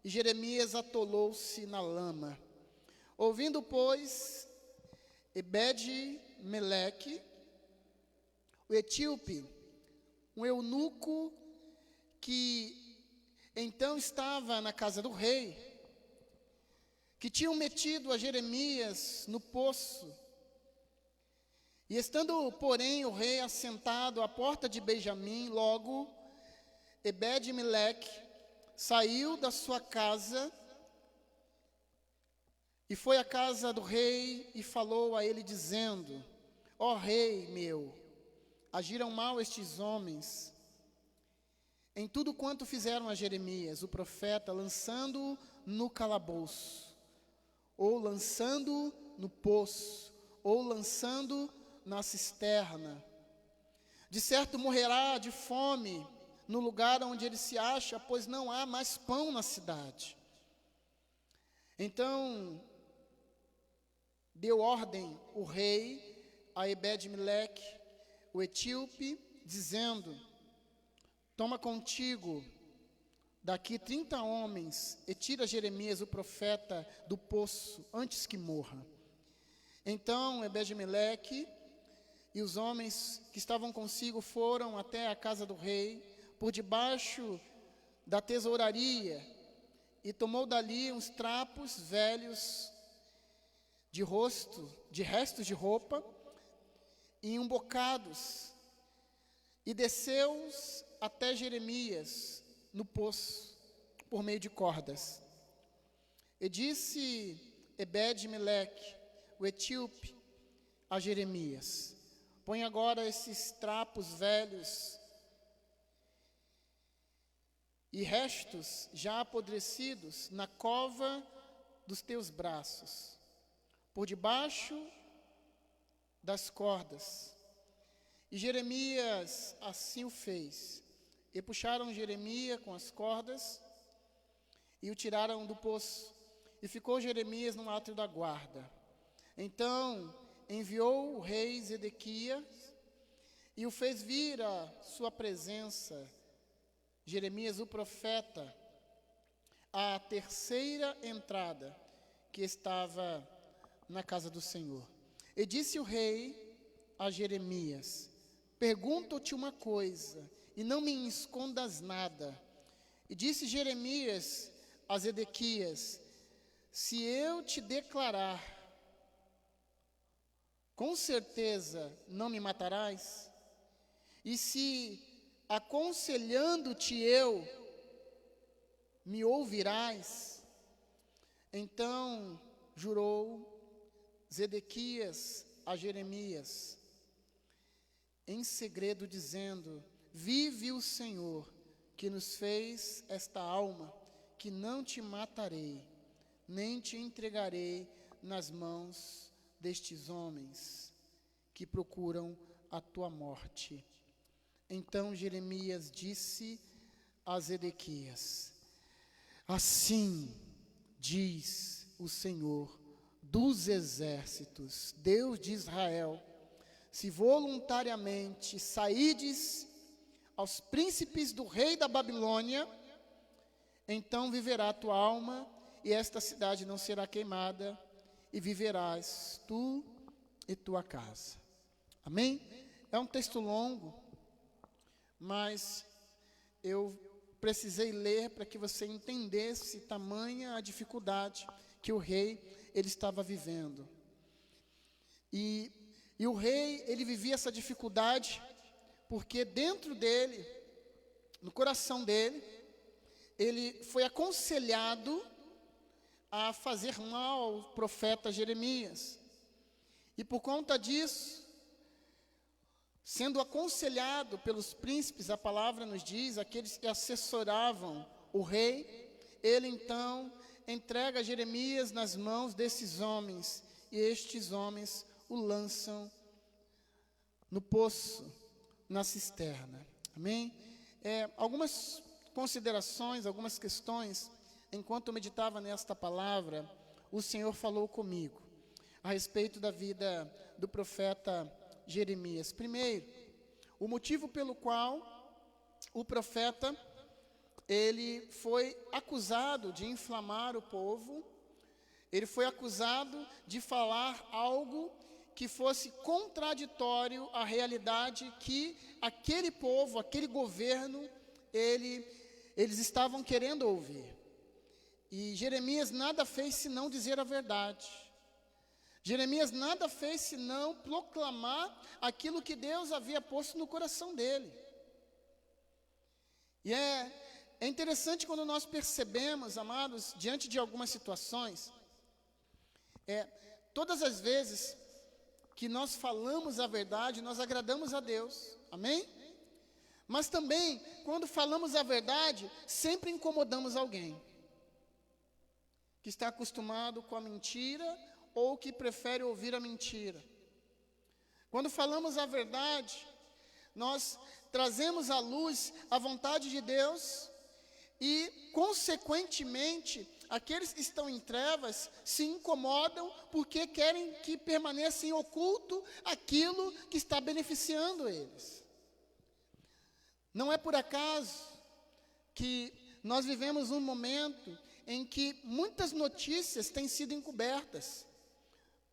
e Jeremias atolou-se na lama. Ouvindo, pois, Ebed-Meleque, o etíope, um eunuco que então estava na casa do rei, que tinham metido a Jeremias no poço. E estando, porém, o rei assentado à porta de Benjamim, logo Ebed-Meleque saiu da sua casa e foi à casa do rei e falou a ele, dizendo: ó rei meu, agiram mal estes homens em tudo quanto fizeram a Jeremias, o profeta, lançando-o no calabouço, ou lançando no poço, ou lançando na cisterna. De certo morrerá de fome no lugar onde ele se acha, pois não há mais pão na cidade. Então deu ordem o rei a Ebed-Meleque, o etíope, dizendo: toma contigo daqui 30 homens e tira Jeremias, o profeta, do poço, antes que morra. Então Ebed-Meleque e os homens que estavam consigo foram até a casa do rei, por debaixo da tesouraria, e tomou dali uns trapos velhos de rosto, de restos de roupa, e embocados, e desceu-os até Jeremias no poço, por meio de cordas. E disse Ebed-Meleque, o etíope, a Jeremias: põe agora esses trapos velhos e restos já apodrecidos na cova dos teus braços, por debaixo das cordas. E Jeremias assim o fez. E puxaram Jeremias com as cordas e o tiraram do poço. E ficou Jeremias no átrio da guarda. Então enviou o rei Zedequias e o fez vir à sua presença, Jeremias, o profeta, à terceira entrada que estava na casa do Senhor. E disse o rei a Jeremias: pergunto-te uma coisa, e não me escondas nada. E disse Jeremias a Zedequias: se eu te declarar, com certeza não me matarás? E se, aconselhando-te eu, me ouvirás? Então jurou Zedequias a Jeremias em segredo, dizendo: vive o Senhor, que nos fez esta alma, que não te matarei, nem te entregarei nas mãos destes homens que procuram a tua morte. Então Jeremias disse a Zedequias: assim diz o Senhor dos exércitos, Deus de Israel: se voluntariamente saídes aos príncipes do rei da Babilônia, então viverá a tua alma, e esta cidade não será queimada, e viverás tu e tua casa. Amém? É um texto longo, mas eu precisei ler para que você entendesse tamanha a dificuldade que o rei ele estava vivendo. E o rei, ele vivia essa dificuldade porque dentro dele, no coração dele, ele foi aconselhado a fazer mal ao profeta Jeremias. E por conta disso, sendo aconselhado pelos príncipes, a palavra nos diz, aqueles que assessoravam o rei, ele então entrega Jeremias nas mãos desses homens, e estes homens o lançam no poço, na cisterna. Amém? Algumas considerações, algumas questões, enquanto eu meditava nesta palavra, o Senhor falou comigo a respeito da vida do profeta Jeremias. Primeiro, o motivo pelo qual o profeta ele foi acusado de inflamar o povo, ele foi acusado de falar algo que fosse contraditório à realidade que aquele povo, aquele governo, eles estavam querendo ouvir. E Jeremias nada fez senão dizer a verdade. Jeremias nada fez senão proclamar aquilo que Deus havia posto no coração dele. E é interessante quando nós percebemos, amados, diante de algumas situações, todas as vezes que nós falamos a verdade, nós agradamos a Deus, amém? Mas também, quando falamos a verdade, sempre incomodamos alguém que está acostumado com a mentira ou que prefere ouvir a mentira. Quando falamos a verdade, nós trazemos à luz a vontade de Deus e, consequentemente, aqueles que estão em trevas se incomodam porque querem que permaneça em oculto aquilo que está beneficiando eles. Não é por acaso que nós vivemos um momento em que muitas notícias têm sido encobertas,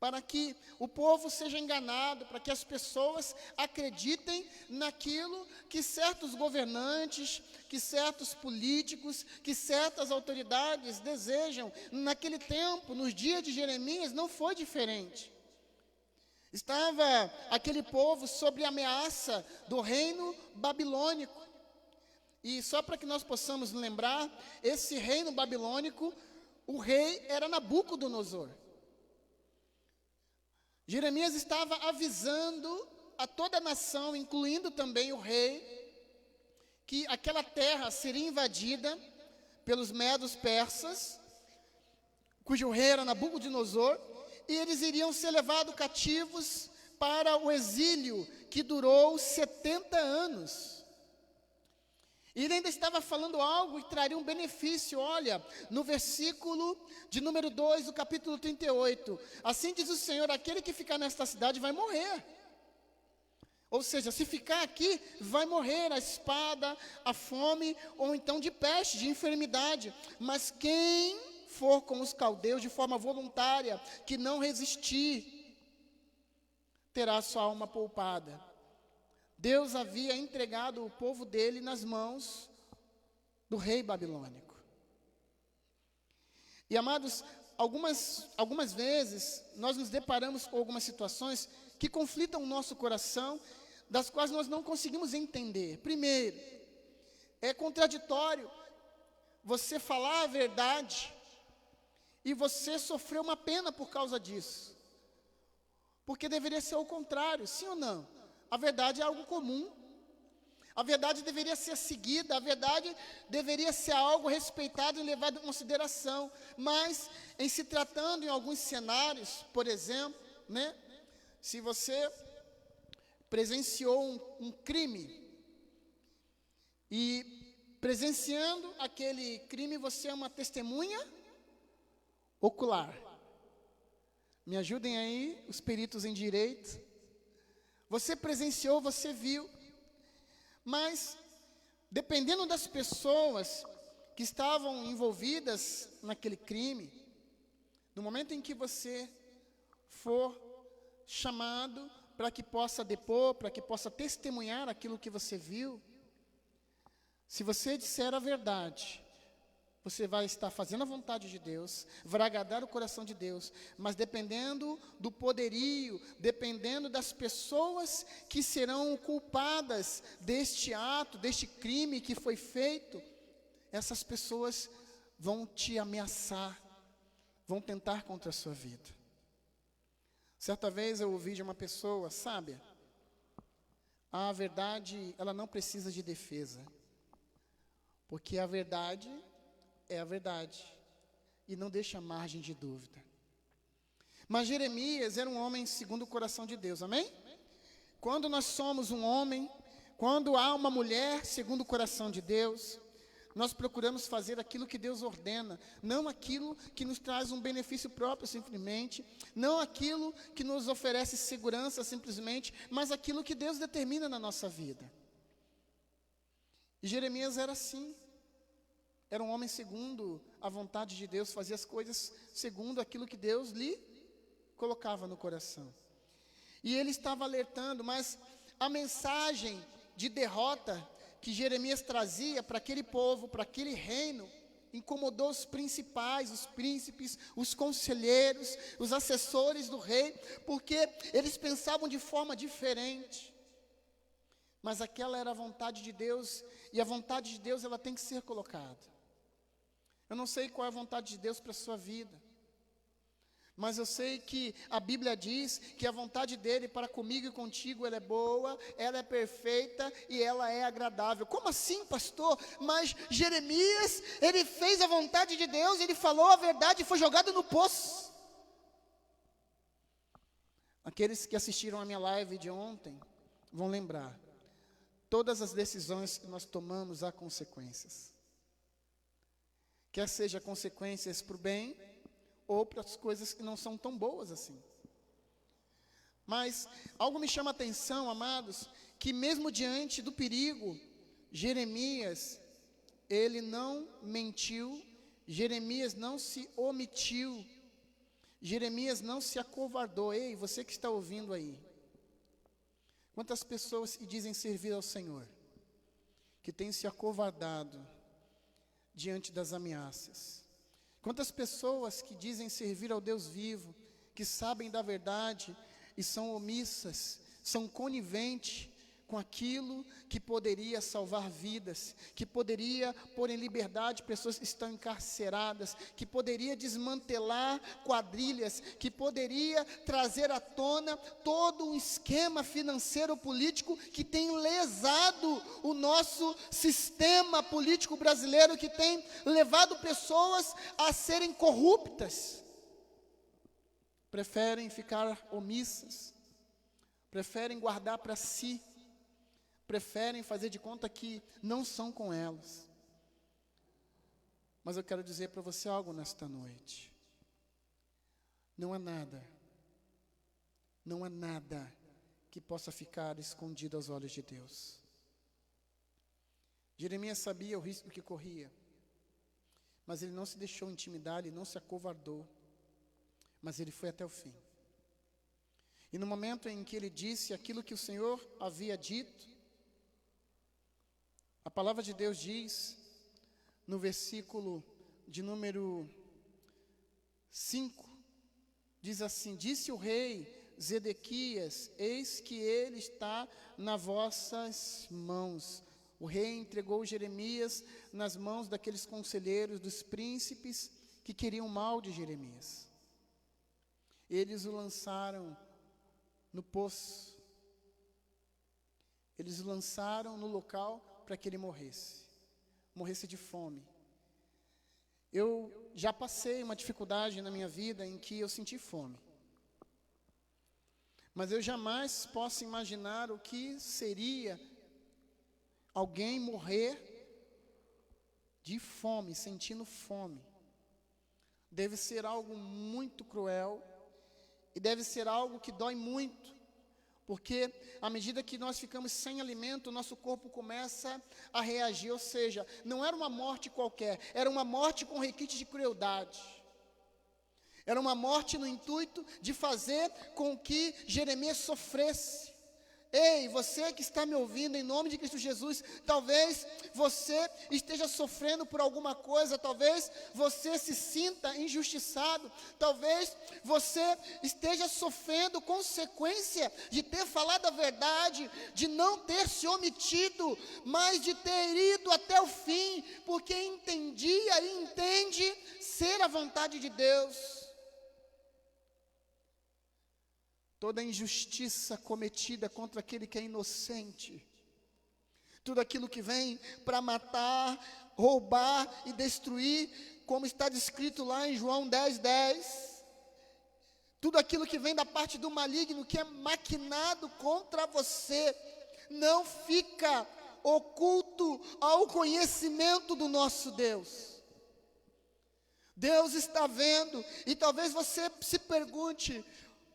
para que o povo seja enganado, para que as pessoas acreditem naquilo que certos governantes, que certos políticos, que certas autoridades desejam. Naquele tempo, nos dias de Jeremias, não foi diferente. Estava aquele povo sob a ameaça do reino babilônico. E só para que nós possamos lembrar, esse reino babilônico, o rei era Nabucodonosor. Jeremias estava avisando a toda a nação, incluindo também o rei, que aquela terra seria invadida pelos medos persas, cujo rei era Nabucodonosor, e eles iriam ser levados cativos para o exílio, que durou 70 anos. E ele ainda estava falando algo que traria um benefício. Olha, no versículo de número 2 do capítulo 38. Assim diz o Senhor, aquele que ficar nesta cidade vai morrer. Ou seja, se ficar aqui, vai morrer a espada, a fome, ou então de peste, de enfermidade. Mas quem for com os caldeus de forma voluntária, que não resistir, terá sua alma poupada. Deus havia entregado o povo dele nas mãos do rei babilônico. E, amados, algumas vezes nós nos deparamos com algumas situações que conflitam o nosso coração, das quais nós não conseguimos entender. Primeiro, é contraditório você falar a verdade e você sofrer uma pena por causa disso. Porque deveria ser o contrário, sim ou não? A verdade é algo comum. A verdade deveria ser seguida, a verdade deveria ser algo respeitado e levado em consideração. Mas, em se tratando em alguns cenários, por exemplo, se você presenciou um crime, e presenciando aquele crime você é uma testemunha ocular. Me ajudem aí, os peritos em direito. Você presenciou, você viu, mas dependendo das pessoas que estavam envolvidas naquele crime, no momento em que você for chamado para que possa depor, para que possa testemunhar aquilo que você viu, se você disser a verdade, você vai estar fazendo a vontade de Deus, vai agradar o coração de Deus, mas dependendo do poderio, dependendo das pessoas que serão culpadas deste ato, deste crime que foi feito, essas pessoas vão te ameaçar, vão tentar contra a sua vida. Certa vez eu ouvi de uma pessoa sábia, a verdade, ela não precisa de defesa, porque a verdade é a verdade, e não deixa margem de dúvida. Mas Jeremias era um homem segundo o coração de Deus, amém? Quando nós somos um homem, quando há uma mulher segundo o coração de Deus, nós procuramos fazer aquilo que Deus ordena, não aquilo que nos traz um benefício próprio simplesmente, não aquilo que nos oferece segurança simplesmente, mas aquilo que Deus determina na nossa vida. E Jeremias era assim. Era um homem segundo a vontade de Deus, fazia as coisas segundo aquilo que Deus lhe colocava no coração. E ele estava alertando, mas a mensagem de derrota que Jeremias trazia para aquele povo, para aquele reino, incomodou os principais, os príncipes, os conselheiros, os assessores do rei, porque eles pensavam de forma diferente. Mas aquela era a vontade de Deus, e a vontade de Deus ela tem que ser colocada. Eu não sei qual é a vontade de Deus para a sua vida, mas eu sei que a Bíblia diz que a vontade dele para comigo e contigo, ela é boa, ela é perfeita e ela é agradável. Como assim, pastor? Mas Jeremias, ele fez a vontade de Deus, ele falou a verdade e foi jogado no poço. Aqueles que assistiram a minha live de ontem vão lembrar, todas as decisões que nós tomamos há consequências. Quer seja consequências para o bem, ou para as coisas que não são tão boas assim. Mas algo me chama a atenção, amados, que mesmo diante do perigo, Jeremias, ele não mentiu, Jeremias não se omitiu, Jeremias não se acovardou. Ei, você que está ouvindo aí, quantas pessoas que dizem servir ao Senhor, que têm se acovardado diante das ameaças? Quantas pessoas que dizem servir ao Deus vivo, que sabem da verdade e são omissas, são coniventes com aquilo que poderia salvar vidas, que poderia pôr em liberdade pessoas que estão encarceradas, que poderia desmantelar quadrilhas, que poderia trazer à tona todo um esquema financeiro político que tem lesado o nosso sistema político brasileiro, que tem levado pessoas a serem corruptas. Preferem ficar omissas, preferem guardar para si, preferem fazer de conta que não são com elas. Mas eu quero dizer para você algo nesta noite. Não há nada que possa ficar escondido aos olhos de Deus. Jeremias sabia o risco que corria, mas ele não se deixou intimidar, ele não se acovardou, mas ele foi até o fim. E no momento em que ele disse aquilo que o Senhor havia dito, a palavra de Deus diz, no versículo de número 5, diz assim: disse o rei Zedequias, eis que ele está nas vossas mãos. O rei entregou Jeremias nas mãos daqueles conselheiros, dos príncipes que queriam mal de Jeremias. Eles o lançaram no poço, eles o lançaram no local para que ele morresse de fome. Eu já passei uma dificuldade na minha vida em que eu senti fome, mas eu jamais posso imaginar o que seria alguém morrer de fome, sentindo fome. Deve ser algo muito cruel, e deve ser algo que dói muito, porque à medida que nós ficamos sem alimento, o nosso corpo começa a reagir, ou seja, não era uma morte qualquer, era uma morte com requinte de crueldade. Era uma morte no intuito de fazer com que Jeremias sofresse. Ei, você que está me ouvindo, em nome de Cristo Jesus, talvez você esteja sofrendo por alguma coisa, talvez você se sinta injustiçado, talvez você esteja sofrendo consequência de ter falado a verdade, de não ter se omitido, mas de ter ido até o fim, porque entendia e entende ser a vontade de Deus. Toda injustiça cometida contra aquele que é inocente, tudo aquilo que vem para matar, roubar e destruir, como está descrito lá em João 10:10, tudo aquilo que vem da parte do maligno, que é maquinado contra você, não fica oculto ao conhecimento do nosso Deus. Deus está vendo, e talvez você se pergunte: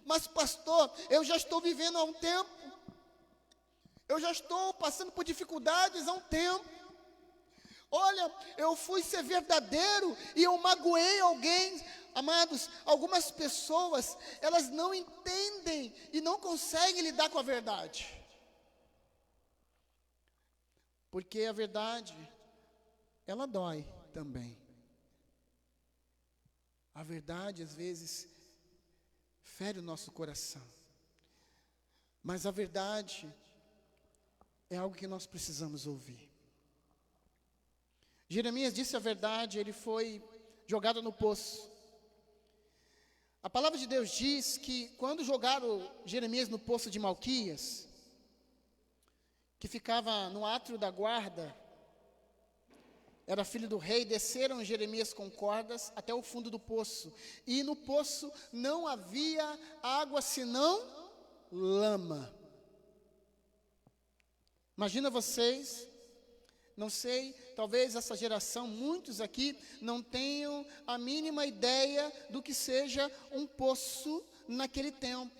mas pastor, eu já estou vivendo há um tempo, eu já estou passando por dificuldades há um tempo, olha, eu fui ser verdadeiro e eu magoei alguém. Amados, algumas pessoas, elas não entendem e não conseguem lidar com a verdade, porque a verdade, ela dói também. A verdade às vezes fere o nosso coração, mas a verdade é algo que nós precisamos ouvir. Jeremias disse a verdade, ele foi jogado no poço. A palavra de Deus diz que quando jogaram Jeremias no poço de Malquias, que ficava no átrio da guarda, era filho do rei, desceram Jeremias com cordas até o fundo do poço, e no poço não havia água senão lama. Imagina vocês, não sei, talvez essa geração, muitos aqui, não tenham a mínima ideia do que seja um poço naquele tempo.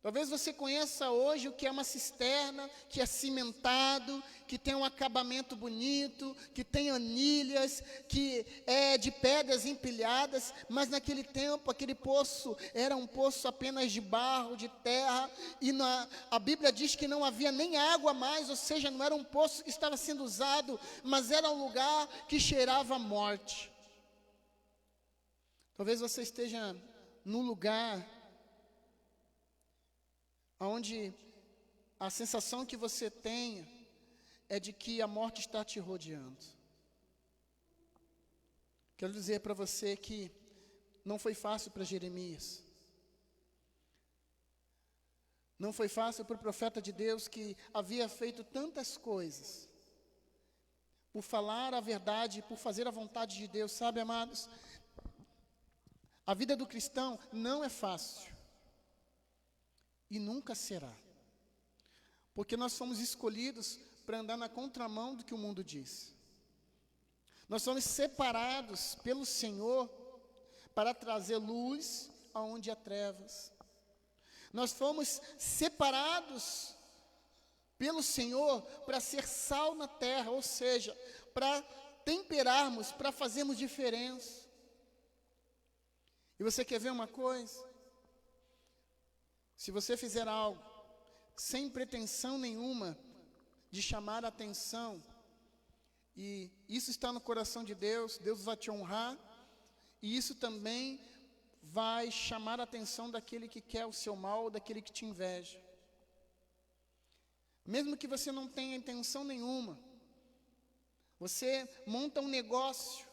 Talvez você conheça hoje o que é uma cisterna, que é cimentado, que tem um acabamento bonito, que tem anilhas, que é de pedras empilhadas, mas naquele tempo aquele poço era um poço apenas de barro, de terra, e a Bíblia diz que não havia nem água mais, ou seja, não era um poço que estava sendo usado, mas era um lugar que cheirava a morte. Talvez você esteja num lugar onde a sensação que você tenha é de que a morte está te rodeando. Quero dizer para você que não foi fácil para Jeremias. Não foi fácil para o profeta de Deus que havia feito tantas coisas por falar a verdade, por fazer a vontade de Deus. Sabe, amados, a vida do cristão não é fácil. E nunca será, porque nós fomos escolhidos para andar na contramão do que o mundo diz. Nós somos separados pelo Senhor para trazer luz aonde há trevas. Nós fomos separados pelo Senhor para ser sal na terra, ou seja, para temperarmos, para fazermos diferença. E você quer ver uma coisa? Se você fizer algo sem pretensão nenhuma de chamar a atenção, e isso está no coração de Deus, Deus vai te honrar, e isso também vai chamar a atenção daquele que quer o seu mal, daquele que te inveja. Mesmo que você não tenha intenção nenhuma, você monta um negócio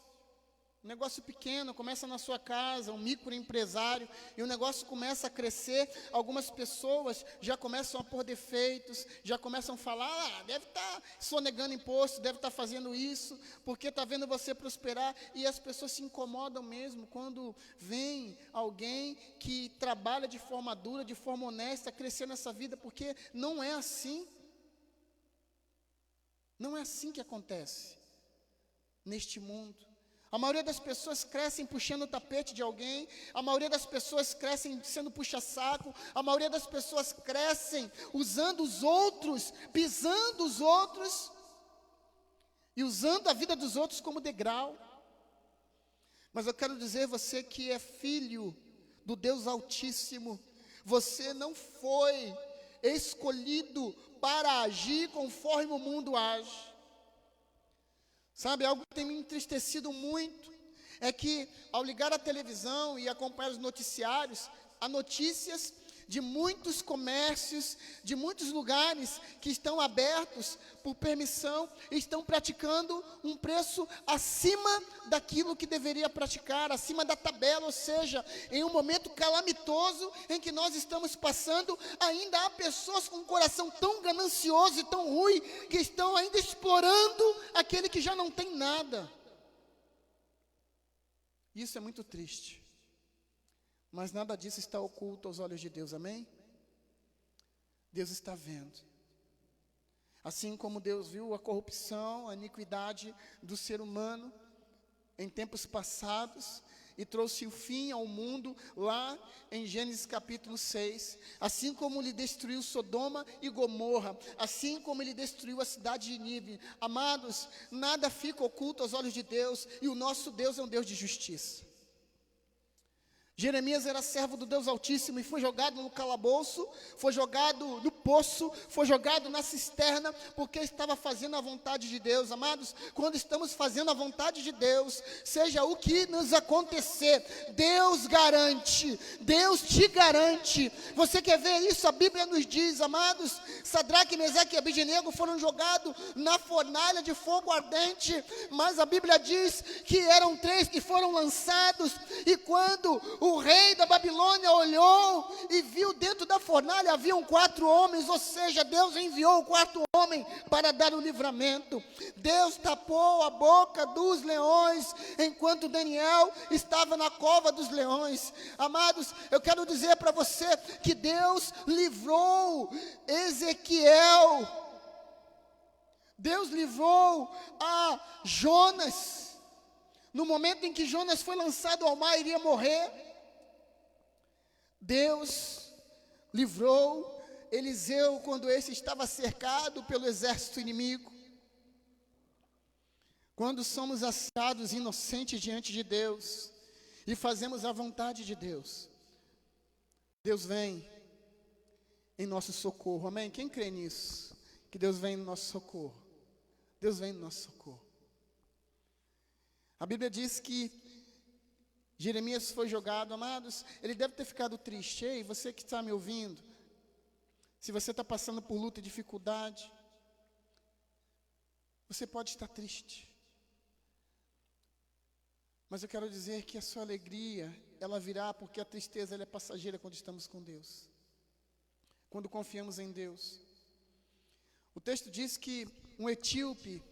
pequeno, começa na sua casa, um microempresário, e o negócio começa a crescer, algumas pessoas já começam a pôr defeitos, já começam a falar, deve estar sonegando imposto, deve estar fazendo isso, porque está vendo você prosperar, e as pessoas se incomodam mesmo, quando vem alguém que trabalha de forma dura, de forma honesta, crescer nessa vida, porque não é assim. Não é assim que acontece neste mundo. A maioria das pessoas crescem puxando o tapete de alguém, a maioria das pessoas crescem sendo puxa-saco, a maioria das pessoas crescem usando os outros, pisando os outros e usando a vida dos outros como degrau. Mas eu quero dizer, você que é filho do Deus Altíssimo, você não foi escolhido para agir conforme o mundo age. Sabe, algo que tem me entristecido muito é que, ao ligar a televisão e acompanhar os noticiários, há notícias de muitos comércios, de muitos lugares que estão abertos por permissão e estão praticando um preço acima daquilo que deveria praticar, acima da tabela, ou seja, em um momento calamitoso em que nós estamos passando, ainda há pessoas com um coração tão ganancioso e tão ruim, que estão ainda explorando aquele que já não tem nada. Isso é muito triste. Mas nada disso está oculto aos olhos de Deus, amém? Deus está vendo. Assim como Deus viu a corrupção, a iniquidade do ser humano em tempos passados e trouxe o fim ao mundo lá em Gênesis capítulo 6, assim como ele destruiu Sodoma e Gomorra, assim como ele destruiu a cidade de Nínive. Amados, nada fica oculto aos olhos de Deus, e o nosso Deus é um Deus de justiça. Jeremias era servo do Deus Altíssimo e foi jogado no calabouço, foi jogado no poço, foi jogado na cisterna, porque estava fazendo a vontade de Deus. Amados, quando estamos fazendo a vontade de Deus, seja o que nos acontecer, Deus garante, Deus te garante. Você quer ver isso? A Bíblia nos diz, amados, Sadraque, Mesaque e Abednego foram jogados na fornalha de fogo ardente, mas a Bíblia diz que eram 3 que foram lançados, e quando o rei da Babilônia olhou e viu dentro da fornalha haviam 4 homens, ou seja, Deus enviou o 4º homem para dar o livramento. Deus tapou a boca dos leões, enquanto Daniel estava na cova dos leões. Amados, eu quero dizer para você que Deus livrou Ezequiel, Deus livrou a Jonas, no momento em que Jonas foi lançado ao mar, iria morrer. Deus livrou Eliseu quando esse estava cercado pelo exército inimigo. Quando somos achados inocentes diante de Deus e fazemos a vontade de Deus, Deus vem em nosso socorro, amém? Quem crê nisso? Que Deus vem no nosso socorro. Deus vem no nosso socorro. A Bíblia diz que Jeremias foi jogado, amados, ele deve ter ficado triste. Ei, você que está me ouvindo, se você está passando por luta e dificuldade, você pode estar triste. Mas eu quero dizer que a sua alegria, ela virá, porque a tristeza ela é passageira quando estamos com Deus. Quando confiamos em Deus. O texto diz que um etíope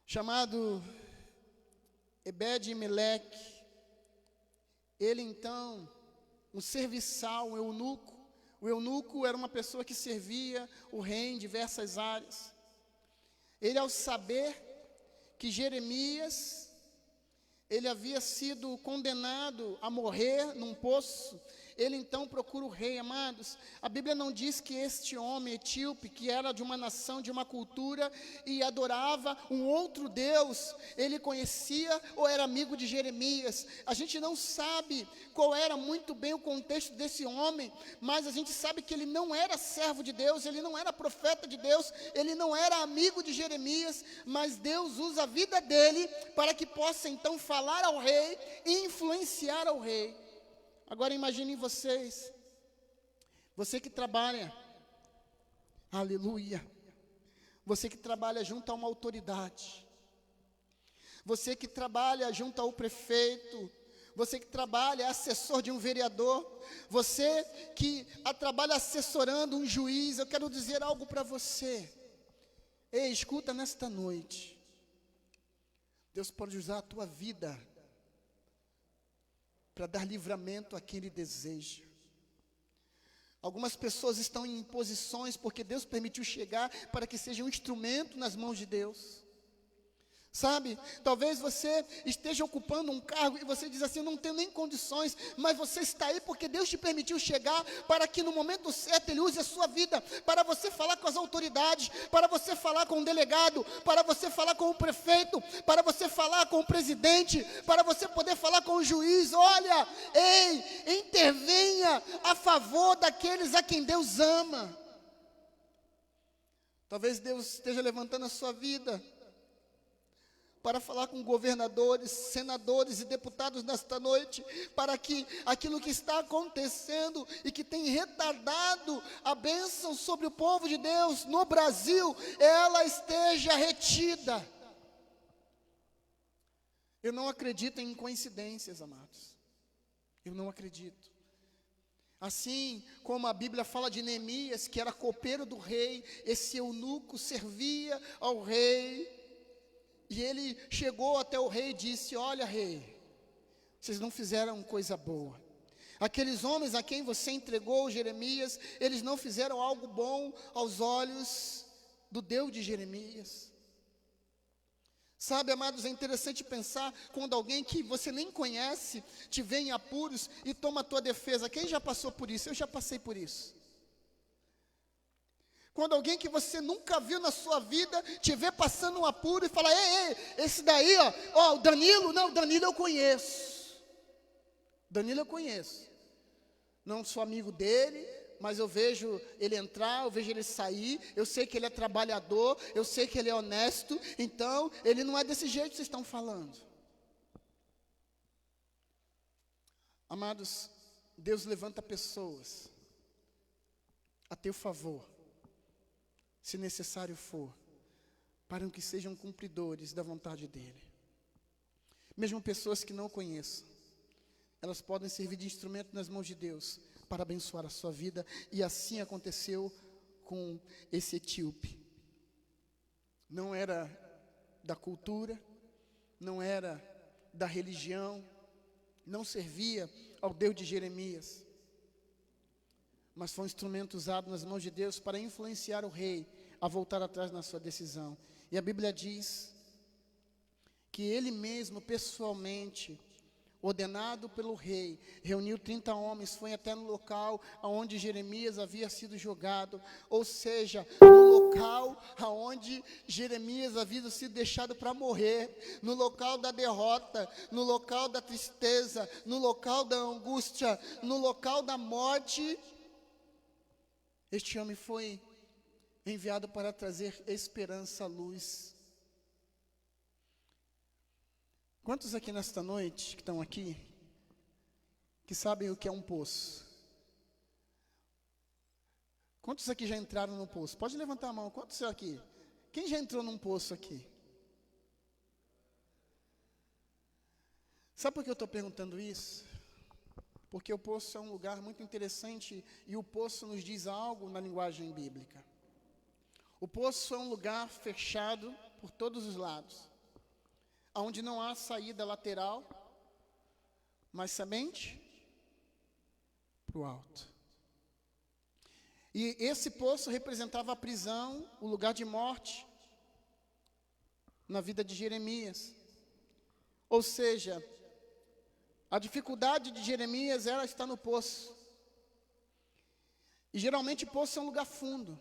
chamado Ebed-Meleque, ele então, um serviçal, um eunuco. O eunuco era uma pessoa que servia o rei em diversas áreas. Ele, ao saber que Jeremias, ele havia sido condenado a morrer num poço, ele então procura o rei. Amados, a Bíblia não diz que este homem etíope, que era de uma nação, de uma cultura, e adorava um outro Deus, ele conhecia ou era amigo de Jeremias. A gente não sabe qual era muito bem o contexto desse homem, mas a gente sabe que ele não era servo de Deus, ele não era profeta de Deus, ele não era amigo de Jeremias, mas Deus usa a vida dele para que possa então falar ao rei e influenciar ao rei. Agora imaginem vocês, você que trabalha, aleluia, você que trabalha junto a uma autoridade, você que trabalha junto ao prefeito, você que trabalha assessor de um vereador, você que trabalha assessorando um juiz, eu quero dizer algo para você. Ei, escuta nesta noite, Deus pode usar a tua vida para dar livramento a quem Ele deseja. Algumas pessoas estão em posições porque Deus permitiu chegar para que seja um instrumento nas mãos de Deus. Sabe, talvez você esteja ocupando um cargo e você diz assim, eu não tenho nem condições, mas você está aí porque Deus te permitiu chegar para que no momento certo Ele use a sua vida, para você falar com as autoridades, para você falar com o delegado, para você falar com o prefeito, para você falar com o presidente, para você poder falar com o juiz. Olha, ei, intervenha a favor daqueles a quem Deus ama. Talvez Deus esteja levantando a sua vida para falar com governadores, senadores e deputados nesta noite, para que aquilo que está acontecendo e que tem retardado a bênção sobre o povo de Deus no Brasil, ela esteja retida. Eu não acredito em coincidências, amados. Eu não acredito. Assim como a Bíblia fala de Neemias, que era copeiro do rei, esse eunuco servia ao rei, e ele chegou até o rei e disse, olha rei, vocês não fizeram coisa boa. Aqueles homens a quem você entregou Jeremias, eles não fizeram algo bom aos olhos do Deus de Jeremias. Sabe, amados, é interessante pensar quando alguém que você nem conhece te vê em apuros e toma a tua defesa. Quem já passou por isso? Eu já passei por isso. Quando alguém que você nunca viu na sua vida te vê passando um apuro e fala, ei, esse daí, ó, o Danilo, não, o Danilo eu conheço. Danilo eu conheço. Não sou amigo dele, mas eu vejo ele entrar, eu vejo ele sair, eu sei que ele é trabalhador, eu sei que ele é honesto, então ele não é desse jeito que vocês estão falando. Amados, Deus levanta pessoas a teu favor, se necessário for, para que sejam cumpridores da vontade dEle. Mesmo pessoas que não conheçam, elas podem servir de instrumento nas mãos de Deus, para abençoar a sua vida, e assim aconteceu com esse etíope. Não era da cultura, não era da religião, não servia ao Deus de Jeremias, mas foi um instrumento usado nas mãos de Deus para influenciar o rei a voltar atrás na sua decisão. E a Bíblia diz que ele mesmo, pessoalmente, ordenado pelo rei, reuniu 30 homens, foi até no local onde Jeremias havia sido jogado, ou seja, no local onde Jeremias havia sido deixado para morrer, no local da derrota, no local da tristeza, no local da angústia, no local da morte. Este homem foi enviado para trazer esperança à luz. Quantos aqui nesta noite, que estão aqui, que sabem o que é um poço? Quantos aqui já entraram no poço? Pode levantar a mão, quantos aqui? Quem já entrou num poço aqui? Sabe por que eu estou perguntando isso? Porque o poço é um lugar muito interessante e o poço nos diz algo na linguagem bíblica. O poço é um lugar fechado por todos os lados, onde não há saída lateral, mas somente para o alto. E esse poço representava a prisão, o lugar de morte, na vida de Jeremias. Ou seja, a dificuldade de Jeremias era estar no poço. E geralmente poço é um lugar fundo.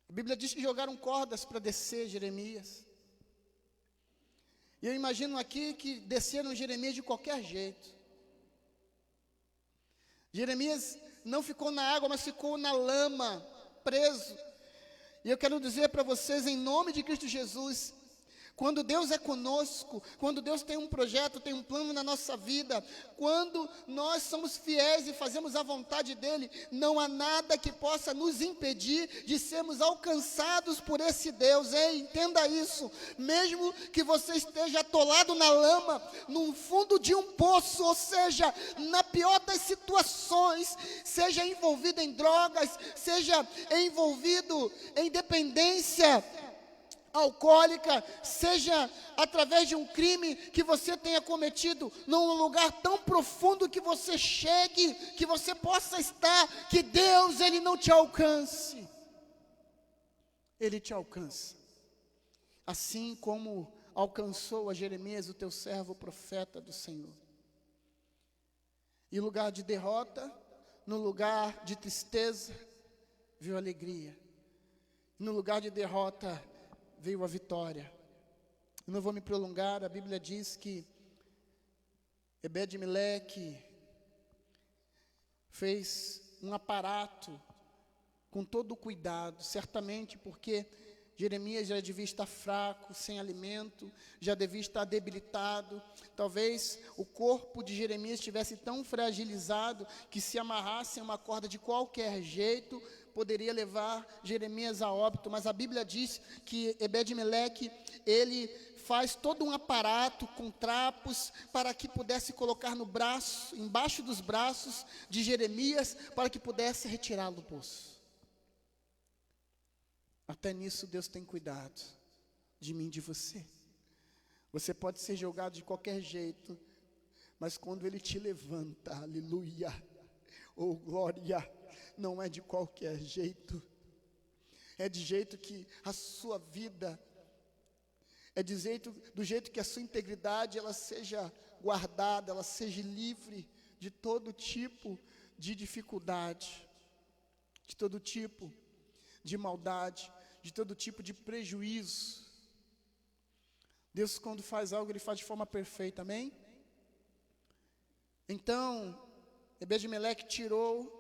A Bíblia diz que jogaram cordas para descer Jeremias. E eu imagino aqui que desceram Jeremias de qualquer jeito. Jeremias não ficou na água, mas ficou na lama, preso. E eu quero dizer para vocês, em nome de Cristo Jesus, quando Deus é conosco, quando Deus tem um projeto, tem um plano na nossa vida, quando nós somos fiéis e fazemos a vontade dEle, não há nada que possa nos impedir de sermos alcançados por esse Deus. Ei, entenda isso, mesmo que você esteja atolado na lama, no fundo de um poço, ou seja, na pior das situações, seja envolvido em drogas, seja envolvido em dependência alcoólica, seja através de um crime que você tenha cometido, num lugar tão profundo que você chegue, que você possa estar, que Deus, Ele não te alcance. Ele te alcança. assim como alcançou a Jeremias, o teu servo, profeta do Senhor. Em lugar de derrota, no lugar de tristeza, veio alegria. No lugar de derrota, veio a vitória. Eu não vou me prolongar, a Bíblia diz que Ebed-Meleque fez um aparato com todo o cuidado, certamente porque Jeremias já devia estar fraco, sem alimento, já devia estar debilitado. Talvez o corpo de Jeremias estivesse tão fragilizado que se amarrasse em uma corda de qualquer jeito, poderia levar Jeremias a óbito. Mas a Bíblia diz que Ebed-Meleque, ele faz todo um aparato com trapos para que pudesse colocar no braço, embaixo dos braços de Jeremias, para que pudesse retirá-lo do poço. Até nisso Deus tem cuidado de mim e de você. Você pode ser jogado de qualquer jeito, mas quando Ele te levanta, aleluia, oh glória, não é de qualquer jeito. É de jeito que a sua vida, do jeito que a sua integridade ela seja guardada, ela seja livre de todo tipo de dificuldade, de todo tipo de maldade, de todo tipo de prejuízo. Deus, quando faz algo, Ele faz de forma perfeita, amém? Então, Ebed-Meleque tirou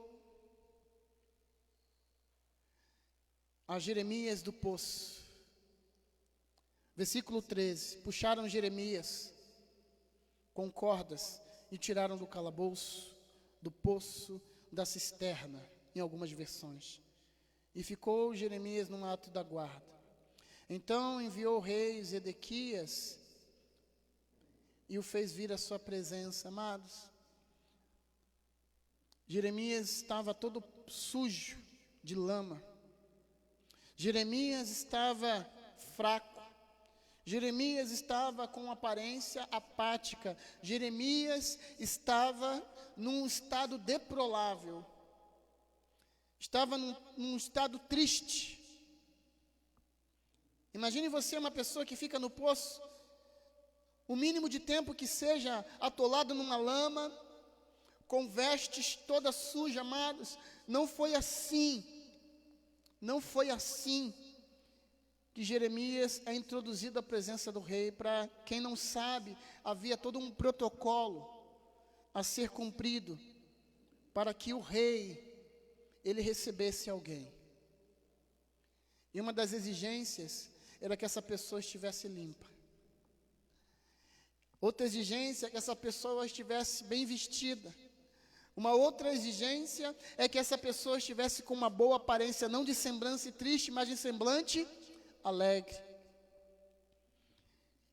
a Jeremias do poço. Versículo 13, puxaram Jeremias com cordas e tiraram do calabouço, do poço, da cisterna, em algumas versões. E ficou Jeremias no ato da guarda. Então enviou o rei Zedequias e o fez vir à sua presença. Amados, Jeremias estava todo sujo de lama. Jeremias estava fraco. Jeremias estava com aparência apática. Jeremias estava num estado deplorável. Estava num estado triste. Imagine você uma pessoa que fica no poço, o mínimo de tempo que seja, atolado numa lama, com vestes todas sujas, amados. Não foi assim que Jeremias é introduzido à presença do rei. Para quem não sabe, havia todo um protocolo a ser cumprido para que o rei ele recebesse alguém. E uma das exigências era que essa pessoa estivesse limpa. Outra exigência é que essa pessoa estivesse bem vestida. Uma outra exigência é que essa pessoa estivesse com uma boa aparência, não de semblante triste, mas de semblante alegre.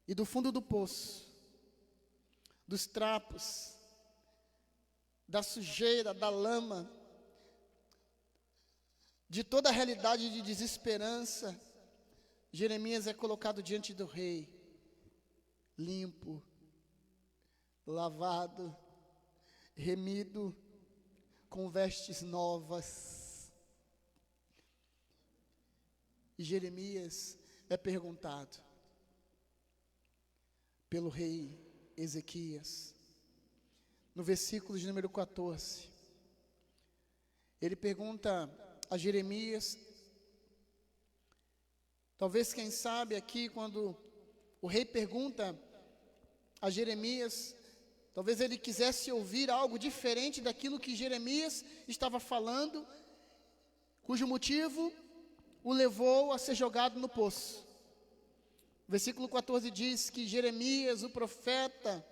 E do fundo do poço, dos trapos, da sujeira, da lama, de toda a realidade de desesperança, Jeremias é colocado diante do rei, limpo, lavado, remido, com vestes novas. E Jeremias é perguntado pelo rei Ezequias, no versículo de número 14. Ele pergunta a Jeremias, talvez quem sabe aqui, quando o rei pergunta a Jeremias, talvez ele quisesse ouvir algo diferente daquilo que Jeremias estava falando, cujo motivo o levou a ser jogado no poço. Versículo 14 diz que Jeremias, o profeta,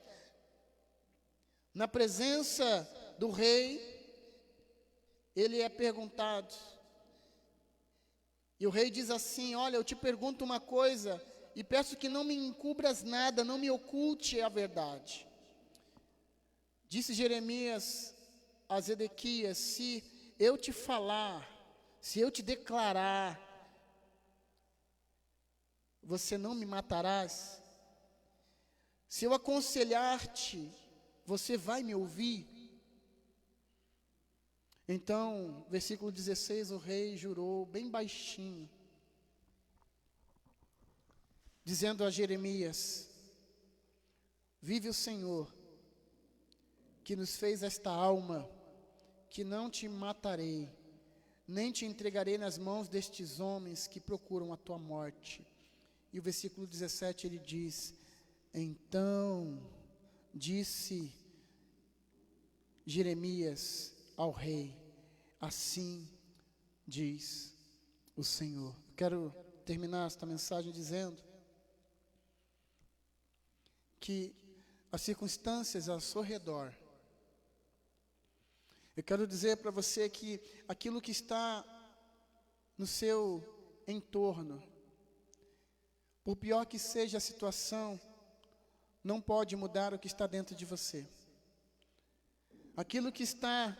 na presença do rei, ele é perguntado. E o rei diz assim: olha, eu te pergunto uma coisa, e peço que não me encubras nada, não me oculte a verdade. Disse Jeremias a Zedequias: se eu te falar, se eu te declarar, você não me matarás? Se eu aconselhar-te, você vai me ouvir? Então, versículo 16, o rei jurou bem baixinho. dizendo a Jeremias: vive o Senhor, que nos fez esta alma, que não te matarei, nem te entregarei nas mãos destes homens que procuram a tua morte. E o versículo 17 ele diz: então disse Jeremias ao rei: assim diz o Senhor. Quero terminar esta mensagem dizendo que as circunstâncias ao seu redor, eu quero dizer para você que aquilo que está no seu entorno, por pior que seja a situação, não pode mudar o que está dentro de você. Aquilo que está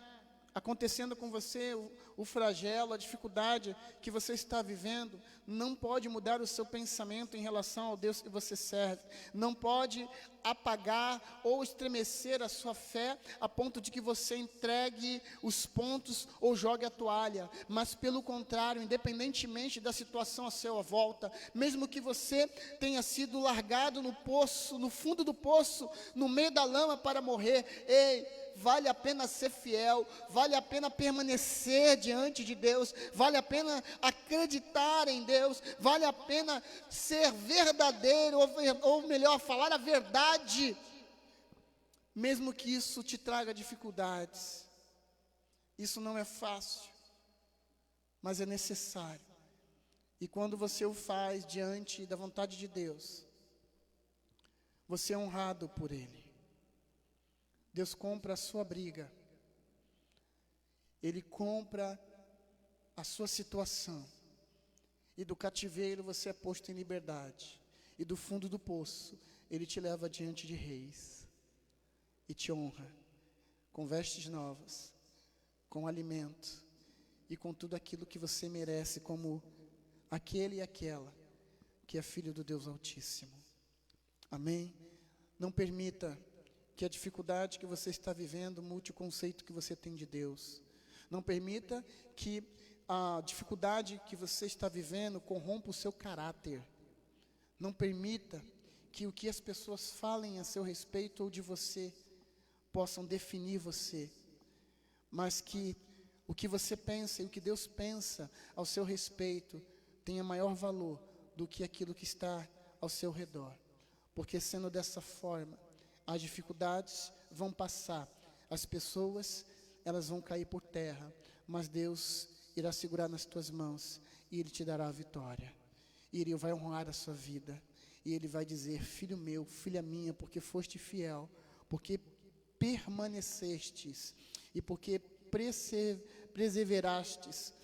acontecendo com você, o flagelo, a dificuldade que você está vivendo, não pode mudar o seu pensamento em relação ao Deus que você serve. Não pode apagar ou estremecer a sua fé a ponto de que você entregue os pontos ou jogue a toalha. Mas pelo contrário, independentemente da situação à sua volta, mesmo que você tenha sido largado no poço, no fundo do poço, no meio da lama para morrer, ei, vale a pena ser fiel, vale a pena permanecer diante de Deus, vale a pena acreditar em Deus, vale a pena ser verdadeiro, ou melhor, falar a verdade, mesmo que isso te traga dificuldades. Isso não é fácil, mas é necessário. E quando você o faz diante da vontade de Deus, você é honrado por Ele. Deus compra a sua briga, Ele compra a sua situação, e do cativeiro você é posto em liberdade, e do fundo do poço Ele te leva diante de reis, e te honra, com vestes novas, com alimento, e com tudo aquilo que você merece, como aquele e aquela que é filho do Deus Altíssimo. Amém? Não permita que a dificuldade que você está vivendo mude o conceito que você tem de Deus. Não permita que a dificuldade que você está vivendo corrompa o seu caráter. Não permita que o que as pessoas falem a seu respeito ou de você possam definir você, mas que o que você pensa e o que Deus pensa ao seu respeito tenha maior valor do que aquilo que está ao seu redor. Porque sendo dessa forma, as dificuldades vão passar, as pessoas, elas vão cair por terra, mas Deus irá segurar nas tuas mãos e Ele te dará a vitória. E Ele vai honrar a sua vida, e Ele vai dizer: filho meu, filha minha, porque foste fiel, porque permanecestes e porque perseverastes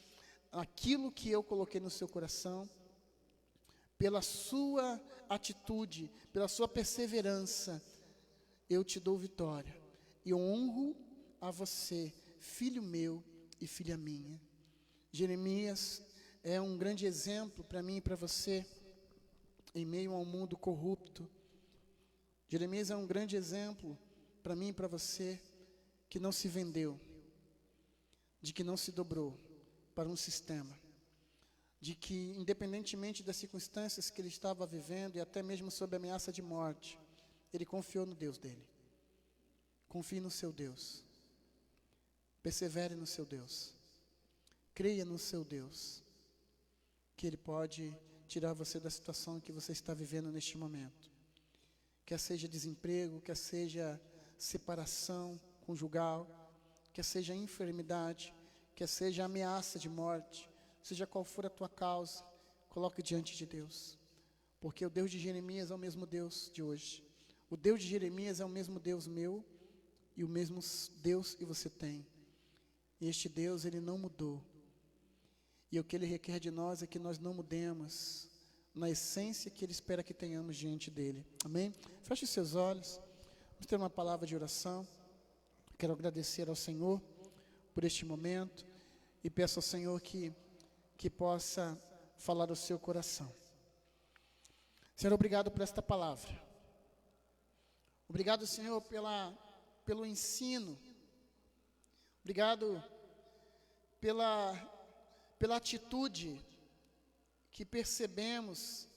aquilo que eu coloquei no seu coração, pela sua atitude, pela sua perseverança, eu te dou vitória, e honro a você, filho meu e filha minha. Jeremias é um grande exemplo para mim e para você, em meio a um mundo corrupto. Jeremias é um grande exemplo para mim e para você, que não se vendeu, de que não se dobrou para um sistema, de que independentemente das circunstâncias que ele estava vivendo, e até mesmo sob a ameaça de morte, ele confiou no Deus dele. Confie no seu Deus. Persevere no seu Deus. Creia no seu Deus, que Ele pode tirar você da situação que você está vivendo neste momento. Quer seja desemprego, quer seja separação conjugal, quer seja enfermidade, quer seja ameaça de morte, seja qual for a tua causa, coloque diante de Deus. Porque o Deus de Jeremias é o mesmo Deus de hoje. O Deus de Jeremias é o mesmo Deus meu e o mesmo Deus que você tem. E este Deus, Ele não mudou. E o que Ele requer de nós é que nós não mudemos na essência que Ele espera que tenhamos diante dEle. Amém? Feche os seus olhos. Vamos ter uma palavra de oração. Quero agradecer ao Senhor por este momento e peço ao Senhor que possa falar ao seu coração. Senhor, obrigado por esta palavra. Obrigado, Senhor, pelo ensino. Obrigado pela atitude que percebemos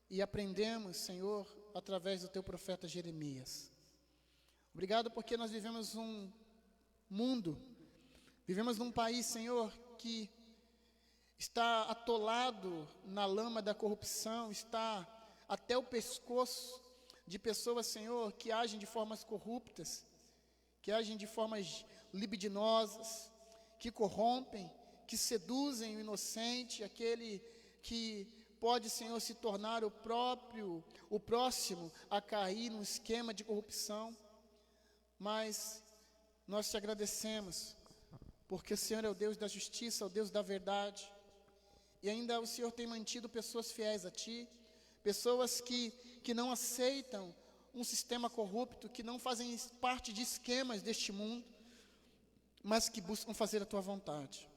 e aprendemos, Senhor, através do teu profeta Jeremias. Obrigado porque nós vivemos um mundo, vivemos num país, Senhor, que está atolado na lama da corrupção, está até o pescoço de pessoas, Senhor, que agem de formas corruptas, que agem de formas libidinosas, que corrompem, que seduzem o inocente, aquele que pode, Senhor, se tornar o próximo a cair num esquema de corrupção. Mas nós te agradecemos, porque o Senhor é o Deus da justiça, o Deus da verdade, e ainda o Senhor tem mantido pessoas fiéis a Ti, pessoas que não aceitam um sistema corrupto, que não fazem parte de esquemas deste mundo, mas que buscam fazer a Tua vontade.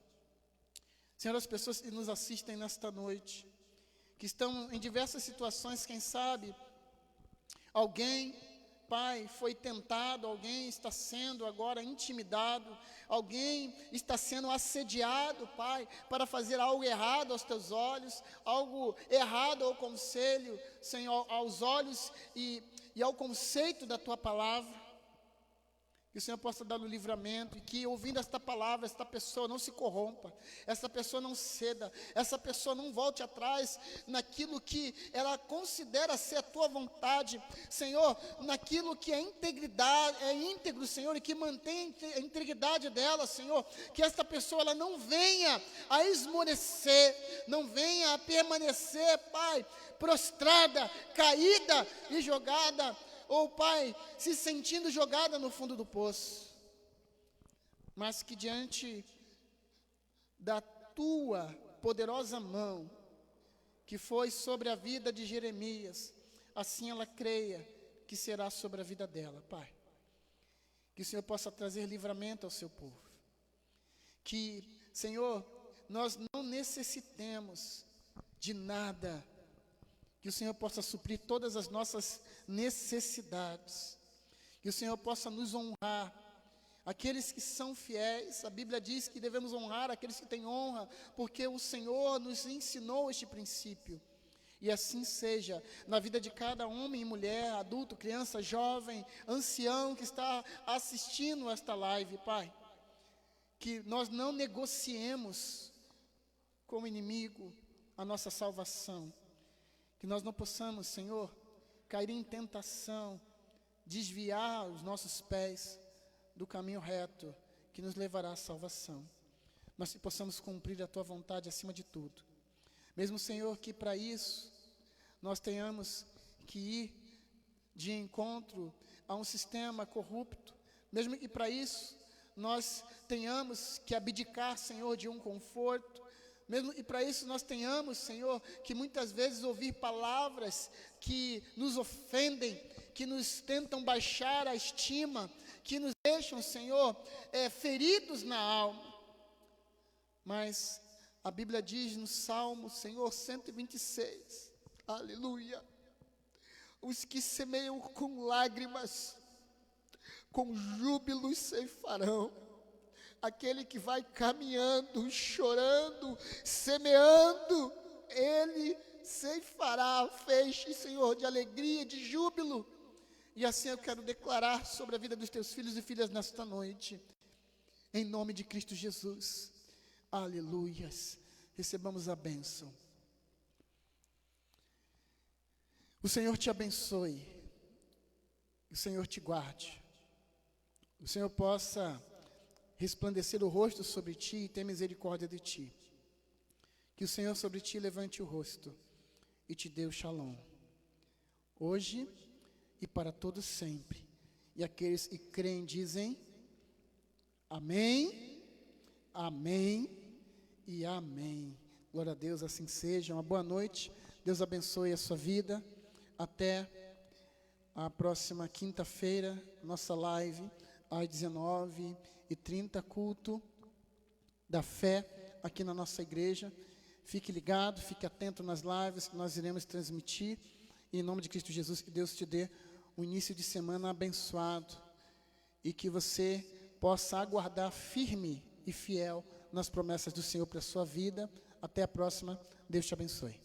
Senhor, as pessoas que nos assistem nesta noite, que estão em diversas situações, quem sabe, alguém, Pai, foi tentado, alguém está sendo agora intimidado, alguém está sendo assediado, Pai, para fazer algo errado aos teus olhos, algo errado ao conselho, Senhor, aos olhos e ao conceito da tua palavra. Que o Senhor possa dar o livramento, e que ouvindo esta palavra, esta pessoa não se corrompa, essa pessoa não ceda, essa pessoa não volte atrás naquilo que ela considera ser a tua vontade, Senhor, naquilo que é integridade, é íntegro, Senhor, e que mantém a integridade dela, Senhor, que esta pessoa ela não venha a esmorecer, não venha a permanecer, Pai, prostrada, caída e jogada, ou, Pai, se sentindo jogada no fundo do poço, mas que diante da tua poderosa mão, que foi sobre a vida de Jeremias, assim ela creia que será sobre a vida dela, Pai. Que o Senhor possa trazer livramento ao seu povo. Que, Senhor, nós não necessitemos de nada, que o Senhor possa suprir todas as nossas necessidades, que o Senhor possa nos honrar, aqueles que são fiéis. A Bíblia diz que devemos honrar aqueles que têm honra, porque o Senhor nos ensinou este princípio, e assim seja na vida de cada homem e mulher, adulto, criança, jovem, ancião que está assistindo esta live, Pai, que nós não negociemos com o inimigo a nossa salvação, que nós não possamos, Senhor, cair em tentação, desviar os nossos pés do caminho reto que nos levará à salvação, mas que possamos cumprir a Tua vontade acima de tudo. Mesmo, Senhor, que para isso nós tenhamos que ir de encontro a um sistema corrupto, mesmo que para isso nós tenhamos que abdicar, Senhor, de um conforto, mesmo e para isso nós tenhamos, Senhor, que muitas vezes ouvir palavras que nos ofendem, que nos tentam baixar a estima, que nos deixam, Senhor, feridos na alma. Mas a Bíblia diz no Salmo, Senhor, 126, aleluia, os que semeiam com lágrimas, com júbilo ceifarão. Aquele que vai caminhando, chorando, semeando, ele ceifará feixe, Senhor, de alegria, de júbilo. E assim eu quero declarar sobre a vida dos teus filhos e filhas nesta noite, em nome de Cristo Jesus. Aleluias. Recebamos a bênção. O Senhor te abençoe, o Senhor te guarde, o Senhor possa resplandecer o rosto sobre ti e ter misericórdia de ti. Que o Senhor sobre ti levante o rosto e te dê o shalom, hoje e para todos sempre. E aqueles que creem dizem amém, amém e amém. Glória a Deus, assim seja. Uma boa noite, Deus abençoe a sua vida. Até a próxima quinta-feira, nossa live às 19h30, culto da fé aqui na nossa igreja. Fique ligado, fique atento nas lives que nós iremos transmitir. E em nome de Cristo Jesus, que Deus te dê um início de semana abençoado e que você possa aguardar firme e fiel nas promessas do Senhor para a sua vida. Até a próxima. Deus te abençoe.